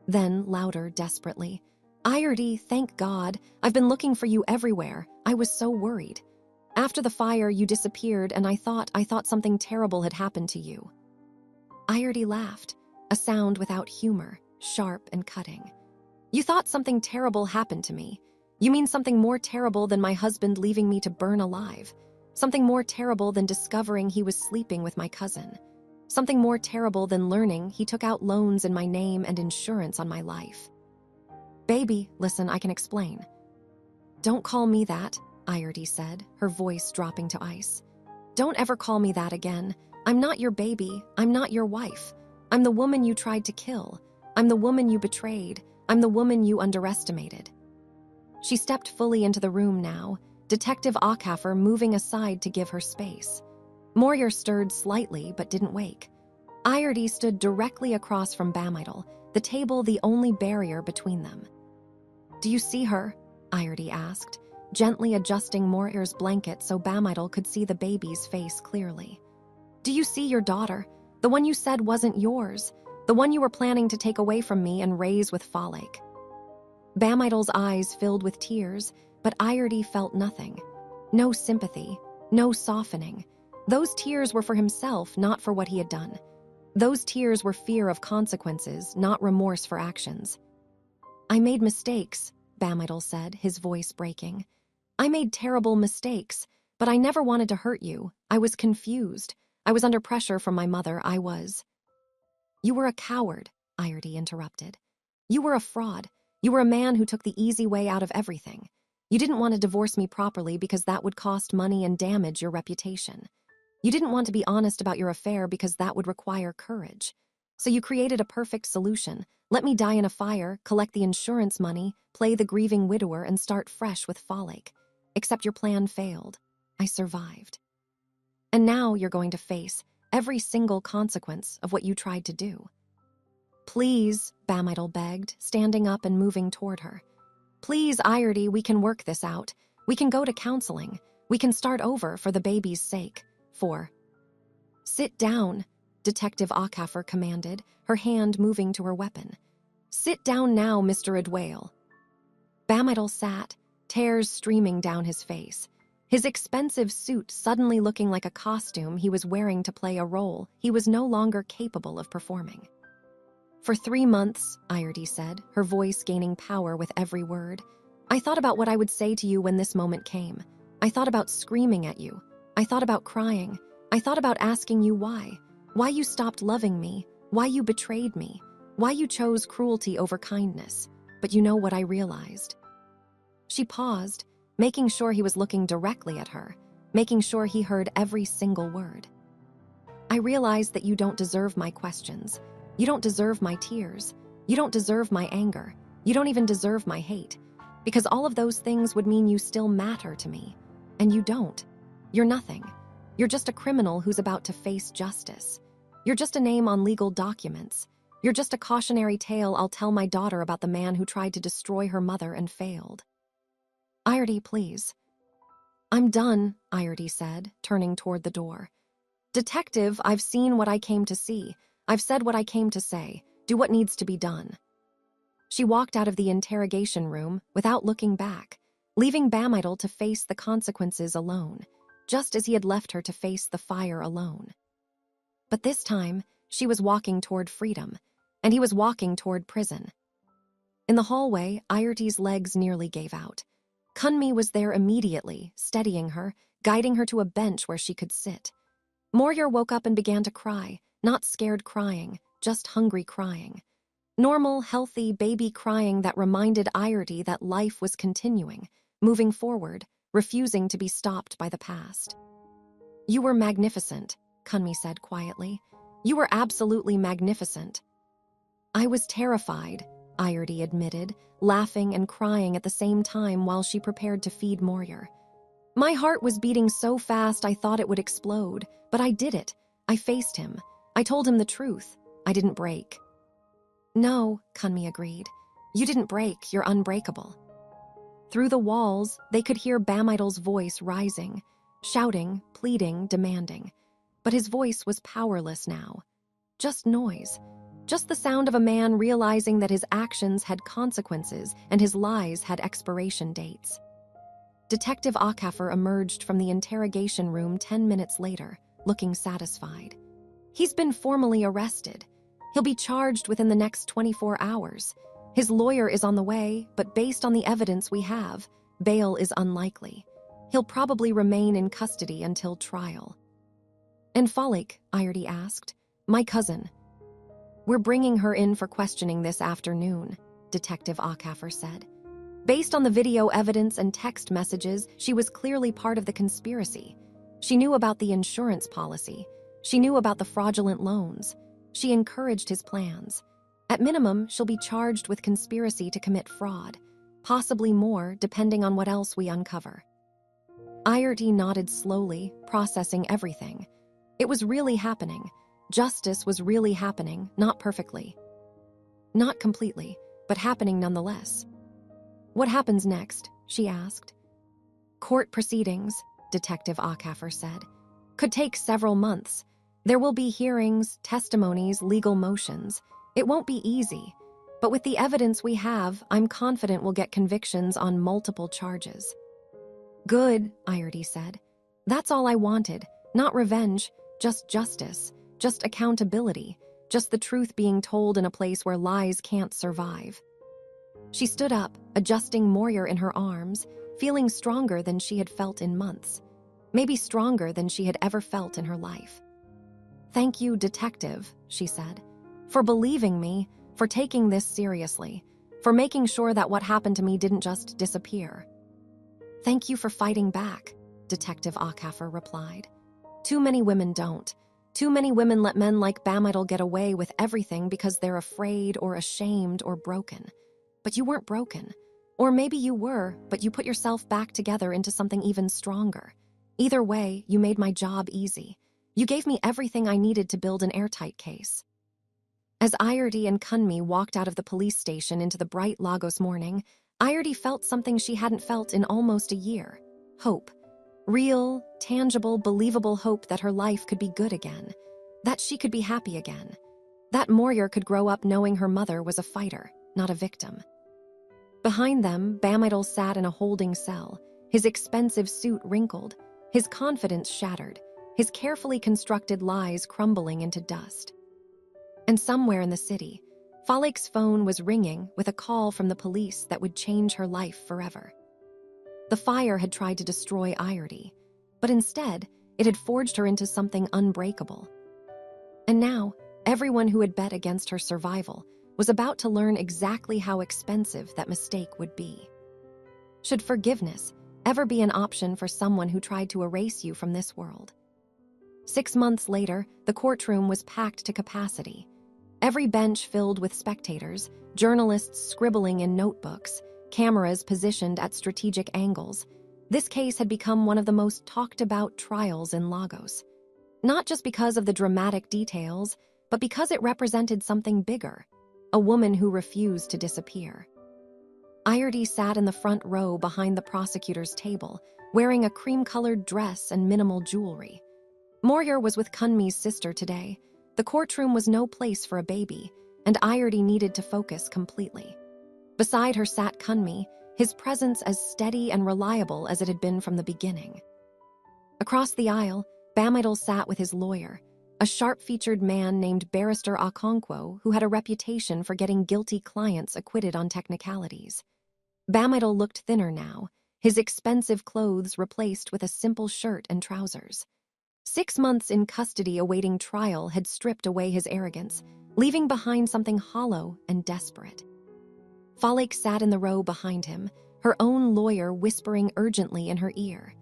Then, louder, desperately, "Iardi, thank God, I've been looking for you everywhere. I was so worried. After the fire, you disappeared, and I thought something terrible had happened to you." Iardi laughed, a sound without humor, sharp and cutting. "You thought something terrible happened to me. You mean something more terrible than my husband leaving me to burn alive? Something more terrible than discovering he was sleeping with my cousin? Something more terrible than learning he took out loans in my name and insurance on my life?" "Baby, listen, I can explain." "Don't call me that," Iardi said, her voice dropping to ice. "Don't ever call me that again. I'm not your baby. I'm not your wife. I'm the woman you tried to kill. I'm the woman you betrayed. I'm the woman you underestimated." She stepped fully into the room now, Detective Akaffer moving aside to give her space. Moyer stirred slightly but didn't wake. Iardi stood directly across from Bamidal, the table the only barrier between them. "Do you see her?" Iardi asked, gently adjusting Moyer's blanket so Bamidal could see the baby's face clearly. "Do you see your daughter? The one you said wasn't yours. The one you were planning to take away from me and raise with Falik." Bamidal's eyes filled with tears, but Iardi felt nothing. No sympathy, no softening. Those tears were for himself, not for what he had done. Those tears were fear of consequences, not remorse for actions. "I made mistakes," Bamidal said, his voice breaking. "I made terrible mistakes, but I never wanted to hurt you. I was confused. I was under pressure from my mother. I was—" "You were a coward," Iardi interrupted. "You were a fraud. You were a man who took the easy way out of everything. You didn't want to divorce me properly because that would cost money and damage your reputation. You didn't want to be honest about your affair because that would require courage. So you created a perfect solution. Let me die in a fire, collect the insurance money, play the grieving widower, and start fresh with Falik. Except your plan failed. I survived. And now you're going to face every single consequence of what you tried to do." "Please," Bamidal begged, standing up and moving toward her. "Please, Iardi, we can work this out. We can go to counseling. We can start over for the baby's sake. Sit down," Detective Akaffer commanded, her hand moving to her weapon. "Sit down now, Mr. Adwale." Bamidal sat, tears streaming down his face. His expensive suit suddenly looking like a costume he was wearing to play a role he was no longer capable of performing. "For 3 months," Iardi said, her voice gaining power with every word, "I thought about what I would say to you when this moment came. I thought about screaming at you. I thought about crying. I thought about asking you why. Why you stopped loving me. Why you betrayed me. Why you chose cruelty over kindness. But you know what I realized?" She paused, making sure he was looking directly at her, making sure he heard every single word. "I realized that you don't deserve my questions. You don't deserve my tears. You don't deserve my anger. You don't even deserve my hate. Because all of those things would mean you still matter to me. And you don't. You're nothing. You're just a criminal who's about to face justice. You're just a name on legal documents. You're just a cautionary tale I'll tell my daughter about the man who tried to destroy her mother and failed." "Iardi, please." "I'm done," Iardi said, turning toward the door. "Detective, I've seen what I came to see. I've said what I came to say. Do what needs to be done." She walked out of the interrogation room without looking back, leaving Bamidal to face the consequences alone, just as he had left her to face the fire alone. But this time, she was walking toward freedom, and he was walking toward prison. In the hallway, Airti's legs nearly gave out. Kunmi was there immediately, steadying her, guiding her to a bench where she could sit. Moyer woke up and began to cry, not scared crying, just hungry crying. Normal, healthy baby crying that reminded Airti that life was continuing, moving forward, refusing to be stopped by the past. "You were magnificent," Kunmi said quietly. "You were absolutely magnificent." "I was terrified," Airti admitted, laughing and crying at the same time while she prepared to feed Moyer. "My heart was beating so fast I thought it would explode, but I did it. I faced him. I told him the truth. I didn't break." "No," Kunmi agreed. "You didn't break, you're unbreakable." Through the walls, they could hear Bamidal's voice rising, shouting, pleading, demanding. But his voice was powerless now. Just noise. Just the sound of a man realizing that his actions had consequences and his lies had expiration dates. Detective Akaffer emerged from the interrogation room 10 minutes later, looking satisfied. "He's been formally arrested. He'll be charged within the next 24 hours. His lawyer is on the way, but based on the evidence we have, bail is unlikely. He'll probably remain in custody until trial." "And Falik?" Airti asked. "My cousin." "We're bringing her in for questioning this afternoon," Detective Akaffer said. "Based on the video evidence and text messages, she was clearly part of the conspiracy. She knew about the insurance policy. She knew about the fraudulent loans. She encouraged his plans. At minimum, she'll be charged with conspiracy to commit fraud, possibly more depending on what else we uncover." Airti nodded slowly, processing everything. It was really happening. Justice was really happening, not perfectly. Not completely, but happening nonetheless. "What happens next?" she asked. "Court proceedings," Detective Akaffer said. "Could take several months. There will be hearings, testimonies, legal motions. It won't be easy, but with the evidence we have, I'm confident we'll get convictions on multiple charges." "Good," Airti said. "That's all I wanted. Not revenge, just justice, just accountability, just the truth being told in a place where lies can't survive." She stood up, adjusting Moyer in her arms, feeling stronger than she had felt in months, maybe stronger than she had ever felt in her life. "Thank you, Detective," she said, "for believing me, for taking this seriously, for making sure that what happened to me didn't just disappear." "Thank you for fighting back," Detective Akaffer replied. "Too many women don't. Too many women let men like Bamidal get away with everything because they're afraid or ashamed or broken. But you weren't broken. Or maybe you were, but you put yourself back together into something even stronger. Either way, you made my job easy. You gave me everything I needed to build an airtight case." As Airti and Kunmi walked out of the police station into the bright Lagos morning, Airti felt something she hadn't felt in almost a year. Hope. Real, tangible, believable hope that her life could be good again. That she could be happy again. That Moyer could grow up knowing her mother was a fighter, not a victim. Behind them, Bamidal sat in a holding cell, his expensive suit wrinkled, his confidence shattered, his carefully constructed lies crumbling into dust. And somewhere in the city, Falik's phone was ringing with a call from the police that would change her life forever. The fire had tried to destroy Airti, but instead, it had forged her into something unbreakable. And now, everyone who had bet against her survival was about to learn exactly how expensive that mistake would be. Should forgiveness ever be an option for someone who tried to erase you from this world? 6 months later, the courtroom was packed to capacity. Every bench filled with spectators, journalists scribbling in notebooks, cameras positioned at strategic angles. This case had become one of the most talked-about trials in Lagos. Not just because of the dramatic details, but because it represented something bigger. A woman who refused to disappear. Airti sat in the front row behind the prosecutor's table, wearing a cream-colored dress and minimal jewelry. Moyer was with Kunmi's sister today. The courtroom was no place for a baby, and Airti needed to focus completely. Beside her sat Kunmi, his presence as steady and reliable as it had been from the beginning. Across the aisle, Bamidal sat with his lawyer, a sharp-featured man named Barrister Okonkwo, who had a reputation for getting guilty clients acquitted on technicalities. Bamidal looked thinner now, his expensive clothes replaced with a simple shirt and trousers. 6 months in custody awaiting trial had stripped away his arrogance, leaving behind something hollow and desperate. Falik sat in the row behind him, her own lawyer whispering urgently in her ear.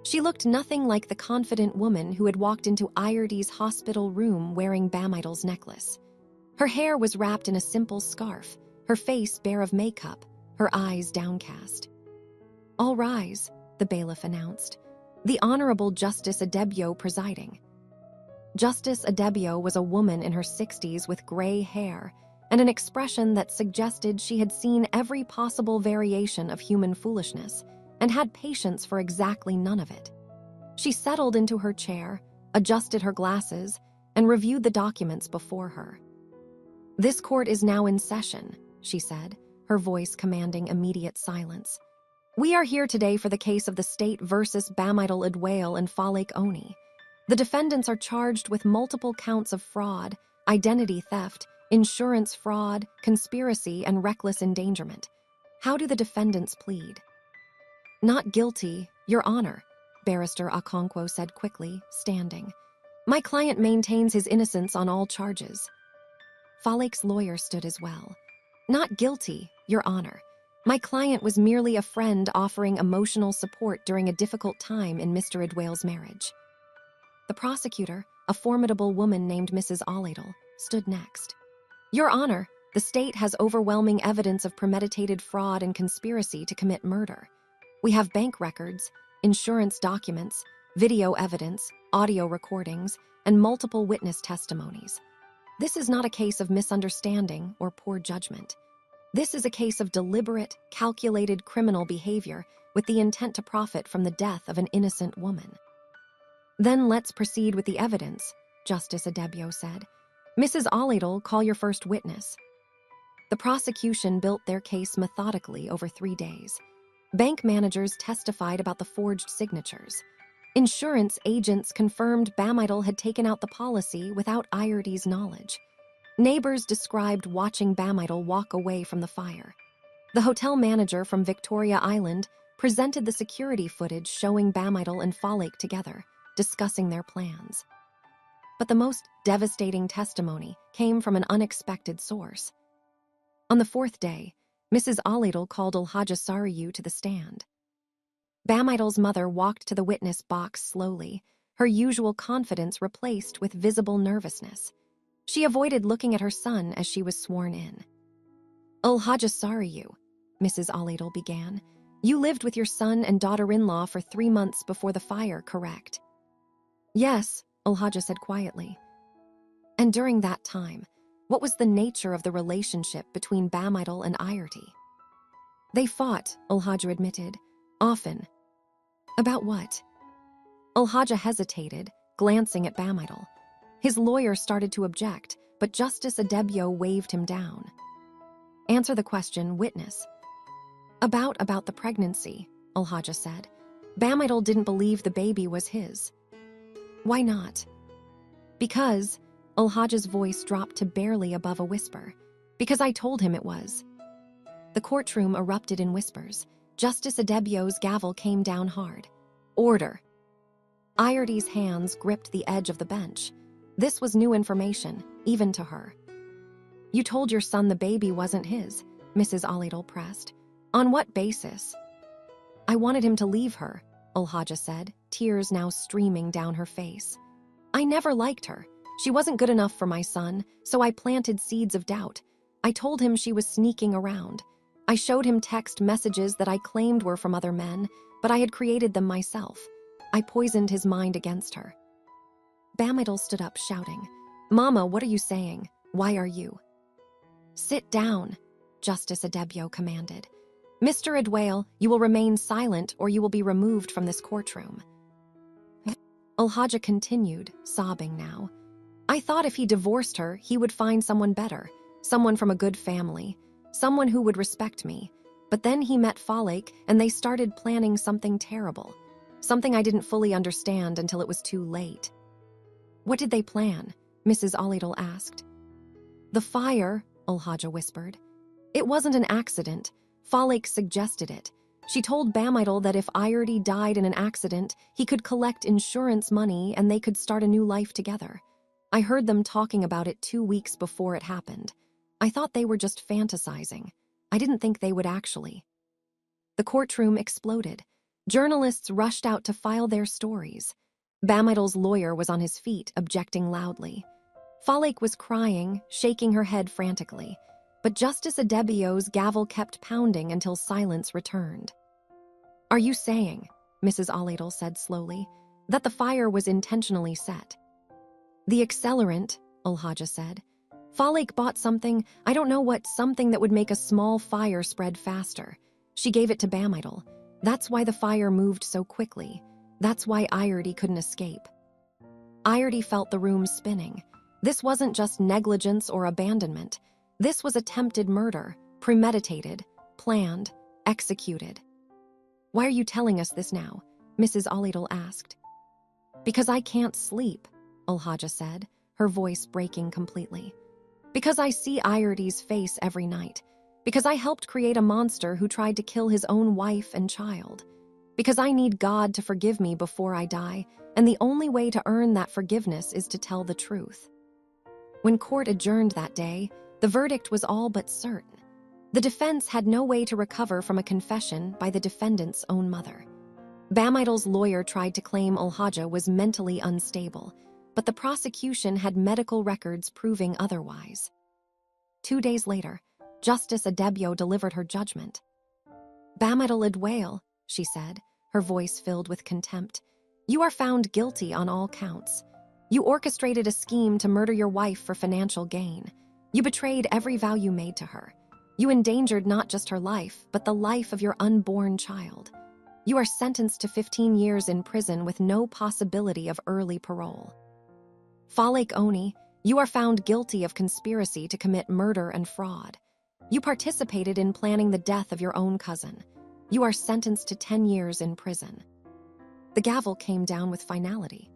She looked nothing like the confident woman who had walked into Ayerdy's hospital room wearing Bamidal's necklace. Her hair was wrapped in a simple scarf, her face bare of makeup, her eyes downcast. "All rise," the bailiff announced. The Honorable Justice Adebio presiding. Justice Adebio was a woman in her 60s with gray hair and an expression that suggested she had seen every possible variation of human foolishness and had patience for exactly none of it. She settled into her chair, adjusted her glasses, and reviewed the documents before her. "This court is now in session," she said, her voice commanding immediate silence. "We are here today for the case of the state versus Bamidal Idwail and Falik Oni. The defendants are charged with multiple counts of fraud, identity theft, insurance fraud, conspiracy, and reckless endangerment. How do the defendants plead?" "Not guilty, Your Honor," Barrister Okonkwo said quickly, standing. "My client maintains his innocence on all charges." Falik's lawyer stood as well. "Not guilty, Your Honor. My client was merely a friend offering emotional support during a difficult time in Mr. Idwail's marriage." The prosecutor, a formidable woman named Mrs. Oladle, stood next. "Your Honor, the state has overwhelming evidence of premeditated fraud and conspiracy to commit murder. We have bank records, insurance documents, video evidence, audio recordings, and multiple witness testimonies. This is not a case of misunderstanding or poor judgment. This is a case of deliberate, calculated criminal behavior with the intent to profit from the death of an innocent woman." "Then let's proceed with the evidence," Justice Adebio said. "Mrs. Oladle, call your first witness." The prosecution built their case methodically over 3 days. Bank managers testified about the forged signatures. Insurance agents confirmed Bamidal had taken out the policy without Ayerdy's knowledge. Neighbors described watching Bamidal walk away from the fire. The hotel manager from Victoria Island presented the security footage showing Bamidal and Falik together, discussing their plans. But the most devastating testimony came from an unexpected source. On the 4th day, Mrs. Oladle called Ulhaja Sariyu to the stand. Bamidal's mother walked to the witness box slowly, her usual confidence replaced with visible nervousness. She avoided looking at her son as she was sworn in. "Ulhaja Sariyu," Mrs. Oladle began, "you lived with your son and daughter-in-law for 3 months before the fire, correct?" "Yes," Ulhaja said quietly. "And during that time, what was the nature of the relationship between Bamidal and Ayerdy?" "They fought," Ulhaja admitted, "often." "About what?" Ulhaja hesitated, glancing at Bamidal. His lawyer started to object, but Justice Adebio waved him down. "Answer the question, witness." About the pregnancy," Ulhaja said. "Bamidal didn't believe the baby was his." "Why not?" "Because," Ulhaja's voice dropped to barely above a whisper, "because I told him it was." The courtroom erupted in whispers. Justice Adebio's gavel came down hard. "Order." Ayerdy's hands gripped the edge of the bench. This was new information, even to her. "You told your son the baby wasn't his," Mrs. Oladle pressed. "On what basis?" "I wanted him to leave her," Ulhaja said, tears now streaming down her face. "I never liked her. She wasn't good enough for my son, so I planted seeds of doubt. I told him she was sneaking around. I showed him text messages that I claimed were from other men, but I had created them myself. I poisoned his mind against her." Bamidal stood up, shouting, "Mama, what are you saying? Why are you?" "Sit down," Justice Adebio commanded. "Mr. Idwail, you will remain silent or you will be removed from this courtroom." Ulhaja continued, sobbing now. "I thought if he divorced her, he would find someone better, someone from a good family, someone who would respect me. But then he met Falik, and they started planning something terrible. Something I didn't fully understand until it was too late. What did they plan? Mrs. Alidal asked. The fire, Ulhaja whispered. It wasn't an accident. Falik suggested it. She told Bamidal that if Iardi died in an accident, he could collect insurance money and they could start a new life together. I heard them talking about it 2 weeks before it happened. I thought they were just fantasizing. I didn't think they would actually. The courtroom exploded. Journalists rushed out to file their stories. Bamidal's lawyer was on his feet, objecting loudly. Falik was crying, shaking her head frantically. But Justice Adebio's gavel kept pounding until silence returned. Are you saying, Mrs. Alidal said slowly, that the fire was intentionally set? The accelerant, Ulhaja said. Falik bought something, I don't know what, something that would make a small fire spread faster. She gave it to Bamidal. That's why the fire moved so quickly. That's why Iardi couldn't escape. Iardi felt the room spinning. This wasn't just negligence or abandonment. This was attempted murder, premeditated, planned, executed. Why are you telling us this now? Mrs. Alidal asked. Because I can't sleep, Ulhaja said, her voice breaking completely. Because I see Iardi's face every night. Because I helped create a monster who tried to kill his own wife and child. Because I need God to forgive me before I die, and the only way to earn that forgiveness is to tell the truth. When court adjourned that day, the verdict was all but certain. The defense had no way to recover from a confession by the defendant's own mother. Bamidal's lawyer tried to claim Ulhaja was mentally unstable, but the prosecution had medical records proving otherwise. 2 days later, Justice Adebio delivered her judgment. Bamidal Adwail, she said, her voice filled with contempt, you are found guilty on all counts. You orchestrated a scheme to murder your wife for financial gain. You betrayed every vow you made to her. You endangered not just her life, but the life of your unborn child. You are sentenced to 15 years in prison with no possibility of early parole. Falik Oni, you are found guilty of conspiracy to commit murder and fraud. You participated in planning the death of your own cousin. You are sentenced to 10 years in prison. The gavel came down with finality.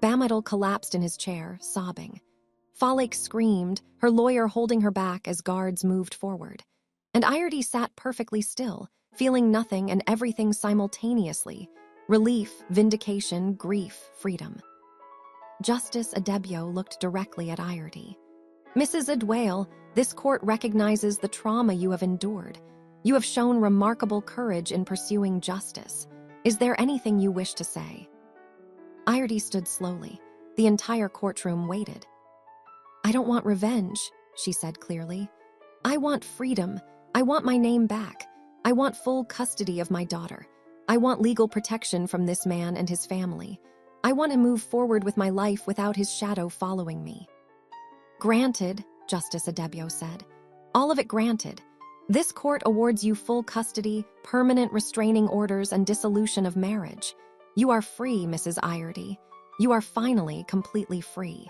Bamidal collapsed in his chair, sobbing. Falik screamed, her lawyer holding her back as guards moved forward. And Iardi sat perfectly still, feeling nothing and everything simultaneously. Relief, vindication, grief, freedom. Justice Adebio looked directly at Iardi. Mrs. Adwail, this court recognizes the trauma you have endured. You have shown remarkable courage in pursuing justice. Is there anything you wish to say? Iardi stood slowly. The entire courtroom waited. I don't want revenge, she said clearly. I want freedom. I want my name back. I want full custody of my daughter. I want legal protection from this man and his family. I want to move forward with my life without his shadow following me. Granted, Justice Adebio said. All of it granted. This court awards you full custody, permanent restraining orders, and dissolution of marriage. You are free, Mrs. Iardi. You are finally completely free.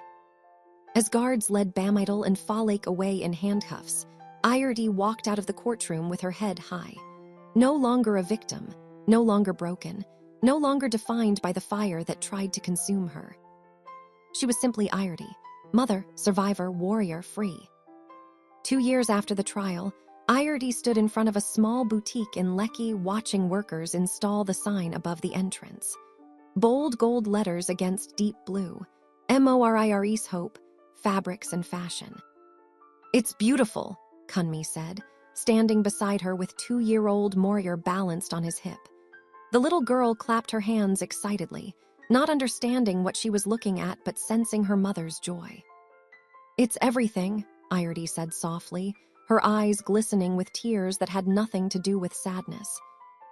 As guards led Bamidal and Falik away in handcuffs, Iardi walked out of the courtroom with her head high. No longer a victim, no longer broken, no longer defined by the fire that tried to consume her. She was simply Iardi, mother, survivor, warrior, free. 2 years after the trial, Iardi stood in front of a small boutique in Lekki watching workers install the sign above the entrance. Bold gold letters against deep blue, Morire's hope, fabrics and fashion. It's beautiful, Kunmi said, standing beside her with 2-year-old Morir balanced on his hip. The little girl clapped her hands excitedly, not understanding what she was looking at but sensing her mother's joy. It's everything, Iardi said softly, her eyes glistening with tears that had nothing to do with sadness.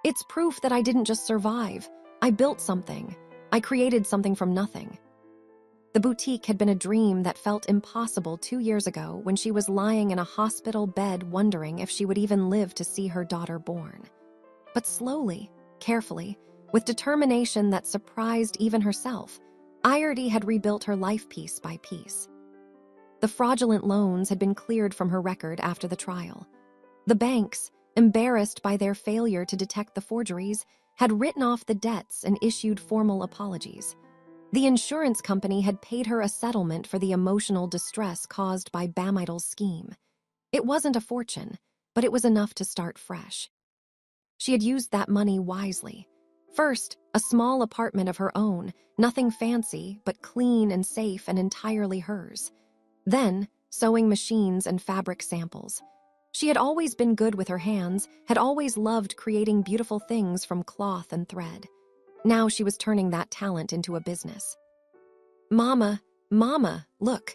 It's proof that I didn't just survive. I built something. I created something from nothing. The boutique had been a dream that felt impossible 2 years ago when she was lying in a hospital bed wondering if she would even live to see her daughter born. But slowly, carefully, with determination that surprised even herself, Iardi had rebuilt her life piece by piece. The fraudulent loans had been cleared from her record after the trial. The banks, embarrassed by their failure to detect the forgeries, had written off the debts and issued formal apologies. The insurance company had paid her a settlement for the emotional distress caused by Bamidal's scheme. It wasn't a fortune, but it was enough to start fresh. She had used that money wisely. First, a small apartment of her own, nothing fancy, but clean and safe and entirely hers. Then, sewing machines and fabric samples. She had always been good with her hands, had always loved creating beautiful things from cloth and thread. Now she was turning that talent into a business. Mama, look.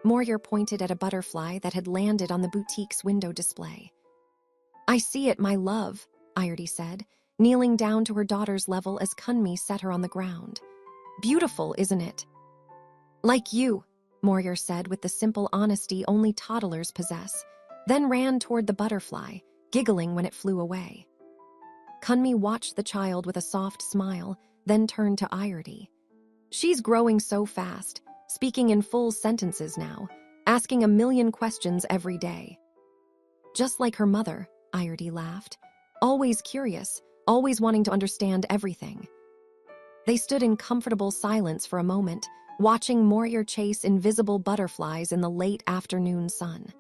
Moyer pointed at a butterfly that had landed on the boutique's window display. I see it, my love, Iardi said, kneeling down to her daughter's level as Kunmi set her on the ground. Beautiful, isn't it? Like you, Moyer said with the simple honesty only toddlers possess, then ran toward the butterfly, giggling when it flew away. Kunmi watched the child with a soft smile, then turned to Iardi. She's growing so fast, speaking in full sentences now, asking a million questions every day. Just like her mother, Iardi laughed. Always curious, always wanting to understand everything. They stood in comfortable silence for a moment, watching Moyer chase invisible butterflies in the late afternoon sun.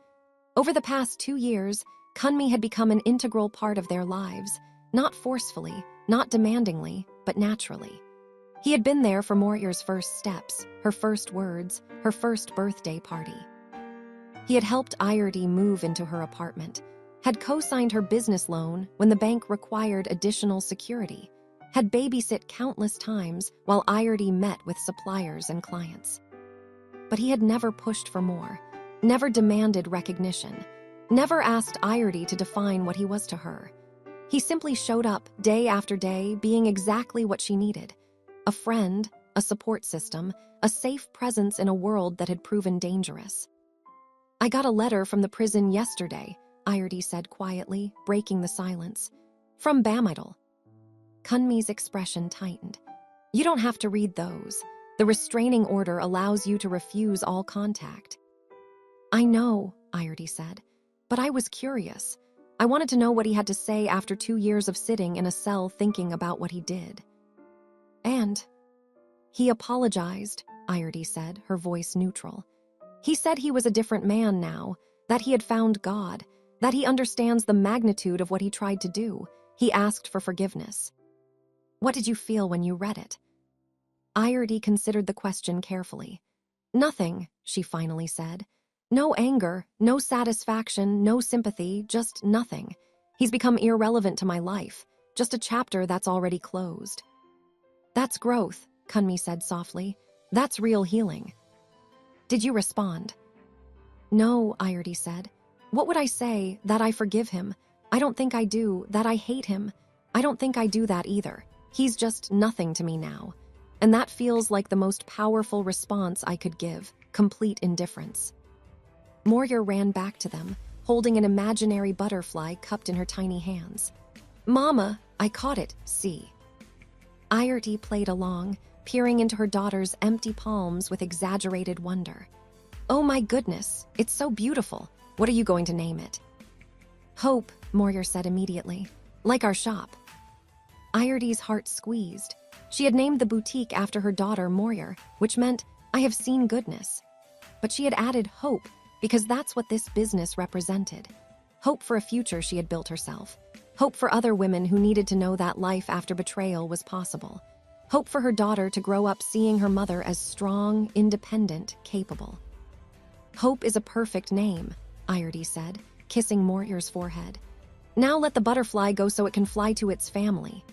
Over the past 2 years, Kunmi had become an integral part of their lives, not forcefully, not demandingly, but naturally. He had been there for Moyer's first steps, her first words, her first birthday party. He had helped Iardi move into her apartment, had co-signed her business loan when the bank required additional security, had babysit countless times while Iardi met with suppliers and clients. But he had never pushed for more, never demanded recognition, never asked Iardi to define what he was to her. He simply showed up day after day, being exactly what she needed. A friend, a support system, a safe presence in a world that had proven dangerous. I got a letter from the prison yesterday, Iardi said quietly, breaking the silence. From Bamidal. Kunmi's expression tightened. You don't have to read those. The restraining order allows you to refuse all contact. I know, Iardi said, but I was curious. I wanted to know what he had to say after 2 years of sitting in a cell thinking about what he did. And he apologized, Iardi said, her voice neutral. He said he was a different man now, that he had found God, that he understands the magnitude of what he tried to do. He asked for forgiveness. What did you feel when you read it? Iardi considered the question carefully. Nothing, she finally said. No anger, no satisfaction, no sympathy, just nothing. He's become irrelevant to my life, just a chapter that's already closed. That's growth, Kunmi said softly. That's real healing. Did you respond? No, Iardi said. What would I say? That I forgive him? I don't think I do. That I hate him? I don't think I do that either. He's just nothing to me now. And that feels like the most powerful response I could give, complete indifference. Moyer ran back to them, holding an imaginary butterfly cupped in her tiny hands. Mama, I caught it, see. Iardi played along, peering into her daughter's empty palms with exaggerated wonder. Oh my goodness, it's so beautiful. What are you going to name it? Hope, Moyer said immediately. Like our shop. Iardi's heart squeezed. She had named the boutique after her daughter, Moyer, which meant, I have seen goodness. But she had added hope, because that's what this business represented. Hope for a future she had built herself. Hope for other women who needed to know that life after betrayal was possible. Hope for her daughter to grow up seeing her mother as strong, independent, capable. Hope is a perfect name, Iardi said, kissing Moyer's forehead. Now let the butterfly go so it can fly to its family.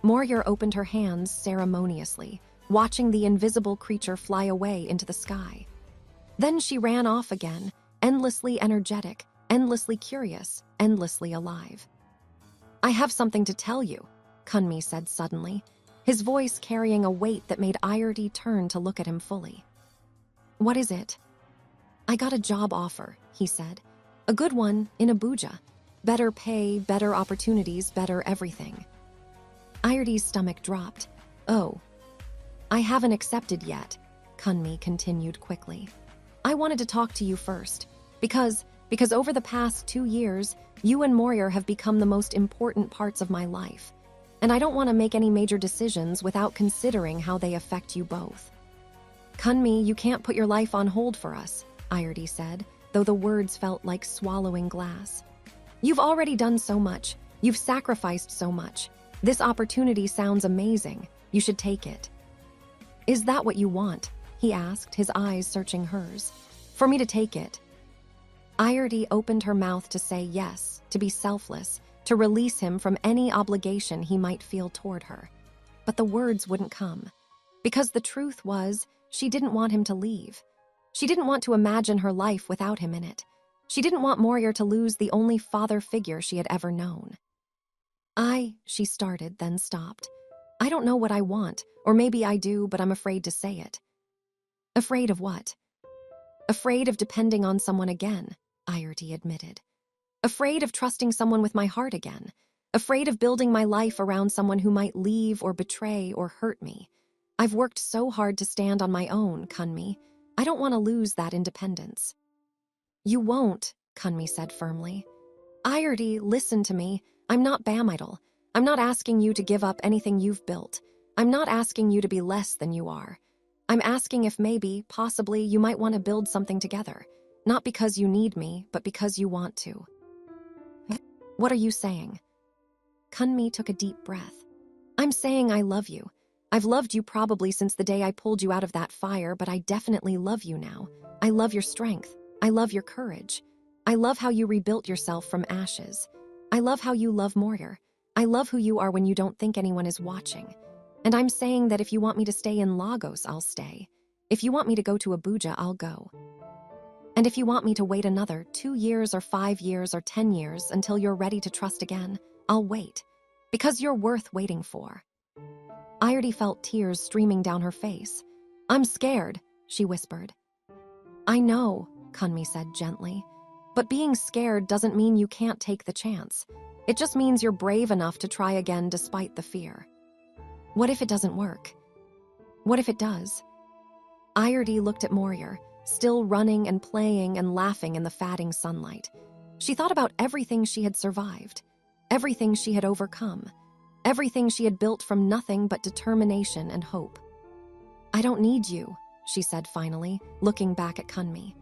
Moyer opened her hands ceremoniously, watching the invisible creature fly away into the sky. Then she ran off again, endlessly energetic, endlessly curious, endlessly alive. I have something to tell you, Kunmi said suddenly, his voice carrying a weight that made Iardi turn to look at him fully. What is it? I got a job offer, he said. A good one in Abuja. Better pay, better opportunities, better everything. Iardi's stomach dropped. Oh. I haven't accepted yet, Kunmi continued quickly. I wanted to talk to you first, because over the past 2 years, You and Moyer have become the most important parts of my life, and I don't want to make any major decisions without considering how they affect you both. Kunmi, you can't put your life on hold for us, Iredy said, though the words felt like swallowing glass. You've already done so much. You've sacrificed so much. This opportunity sounds amazing. You should take it. Is that what you want? He asked, his eyes searching hers. For me to take it? Iredy opened her mouth to say yes, to be selfless, to release him from any obligation he might feel toward her. But the words wouldn't come. Because the truth was, she didn't want him to leave. She didn't want to imagine her life without him in it. She didn't want Moyer to lose the only father figure she had ever known. She started, then stopped. I don't know what I want, or maybe I do, but I'm afraid to say it. Afraid of what? Afraid of depending on someone again, Iredy admitted. Afraid of trusting someone with my heart again. Afraid of building my life around someone who might leave or betray or hurt me. I've worked so hard to stand on my own, Kunmi. I don't want to lose that independence. You won't, Kunmi said firmly. Iredy, listen to me. I'm not Bam Idol. I'm not asking you to give up anything you've built. I'm not asking you to be less than you are. I'm asking if maybe, possibly, you might want to build something together. Not because you need me, but because you want to. What are you saying? Kunmi took a deep breath. I'm saying I love you. I've loved you probably since the day I pulled you out of that fire, but I definitely love you now. I love your strength. I love your courage. I love how you rebuilt yourself from ashes. I love how you love Moyer. I love who you are when you don't think anyone is watching. And I'm saying that if you want me to stay in Lagos, I'll stay. If you want me to go to Abuja, I'll go. And if you want me to wait another 2 years or 5 years or 10 years until you're ready to trust again, I'll wait. Because you're worth waiting for. Iredy felt tears streaming down her face. I'm scared, she whispered. I know, Kunmi said gently. But being scared doesn't mean you can't take the chance. It just means you're brave enough to try again despite the fear. What if it doesn't work? What if it does? Iredy looked at Moyer, still running and playing and laughing in the fading sunlight. She thought about everything she had survived, everything she had overcome, everything she had built from nothing but determination and hope. I don't need you, she said finally, looking back at Kunmi.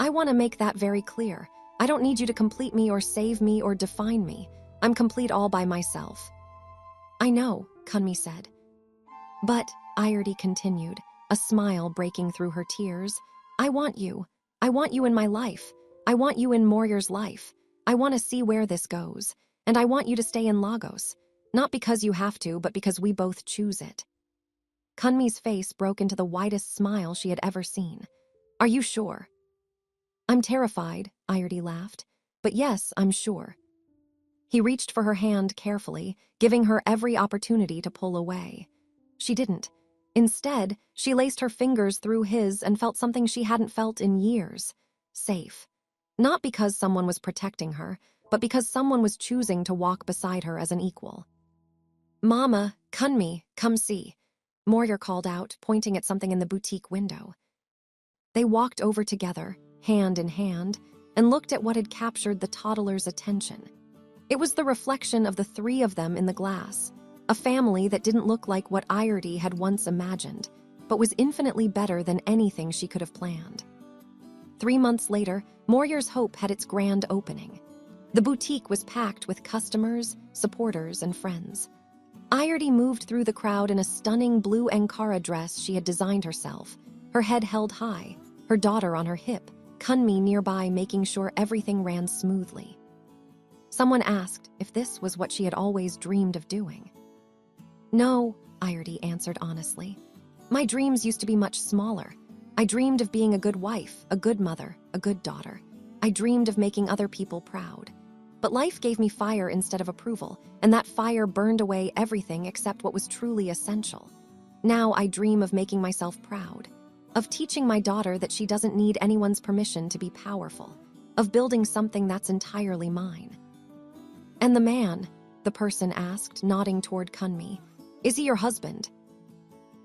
I want to make that very clear. I don't need you to complete me or save me or define me. I'm complete all by myself. I know, Kunmi said. But, Iredy continued, a smile breaking through her tears, I want you. I want you in my life. I want you in Moyer's life. I want to see where this goes. And I want you to stay in Lagos. Not because you have to, but because we both choose it. Kunmi's face broke into the widest smile she had ever seen. Are you sure? I'm terrified, Iredy laughed. But yes, I'm sure. He reached for her hand carefully, giving her every opportunity to pull away. She didn't. Instead, she laced her fingers through his and felt something she hadn't felt in years. Safe. Not because someone was protecting her, but because someone was choosing to walk beside her as an equal. Mama, Kunmi, come see, Moyer called out, pointing at something in the boutique window. They walked over together, hand in hand, and looked at what had captured the toddler's attention. It was the reflection of the three of them in the glass, a family that didn't look like what Iredy had once imagined, but was infinitely better than anything she could have planned. 3 months later, Moyer's Hope had its grand opening. The boutique was packed with customers, supporters, and friends. Iredy moved through the crowd in a stunning blue Ankara dress she had designed herself, her head held high, her daughter on her hip, Kunmi nearby making sure everything ran smoothly. Someone asked if this was what she had always dreamed of doing. No, Iredy answered honestly. My dreams used to be much smaller. I dreamed of being a good wife, a good mother, a good daughter. I dreamed of making other people proud. But life gave me fire instead of approval, and that fire burned away everything except what was truly essential. Now I dream of making myself proud, of teaching my daughter that she doesn't need anyone's permission to be powerful, of building something that's entirely mine. And the man, the person asked, nodding toward Kunmi, is he your husband?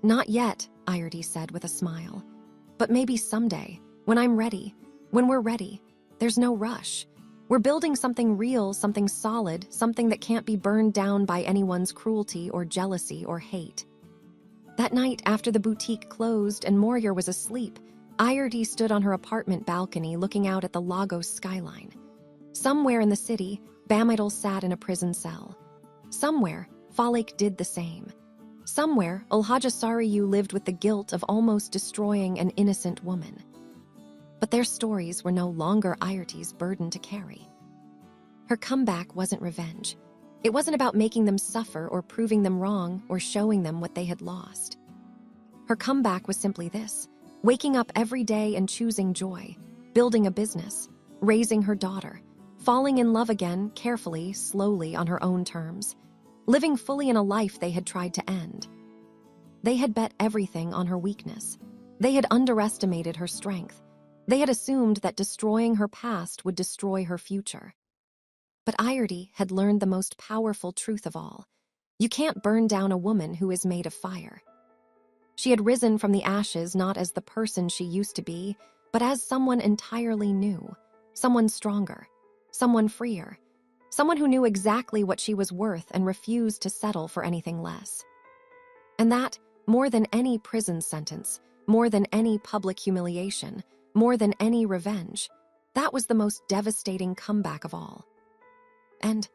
Not yet, Iredy said with a smile. But maybe someday, when I'm ready, when we're ready. There's no rush. We're building something real, something solid, something that can't be burned down by anyone's cruelty or jealousy or hate. That night, after the boutique closed and Moyer was asleep, Airty stood on her apartment balcony looking out at the Lagos skyline. Somewhere in the city, Bamidal sat in a prison cell. Somewhere, Falek did the same. Somewhere, Alhaja Sariyu lived with the guilt of almost destroying an innocent woman. But their stories were no longer Airty's burden to carry. Her comeback wasn't revenge. It wasn't about making them suffer or proving them wrong or showing them what they had lost. Her comeback was simply this: waking up every day and choosing joy, building a business, raising her daughter, falling in love again carefully, slowly on her own terms, living fully in a life they had tried to end. They had bet everything on her weakness. They had underestimated her strength. They had assumed that destroying her past would destroy her future. But Airty had learned the most powerful truth of all. You can't burn down a woman who is made of fire. She had risen from the ashes not as the person she used to be, but as someone entirely new, someone stronger, someone freer, someone who knew exactly what she was worth and refused to settle for anything less. And that, more than any prison sentence, more than any public humiliation, more than any revenge, that was the most devastating comeback of all. And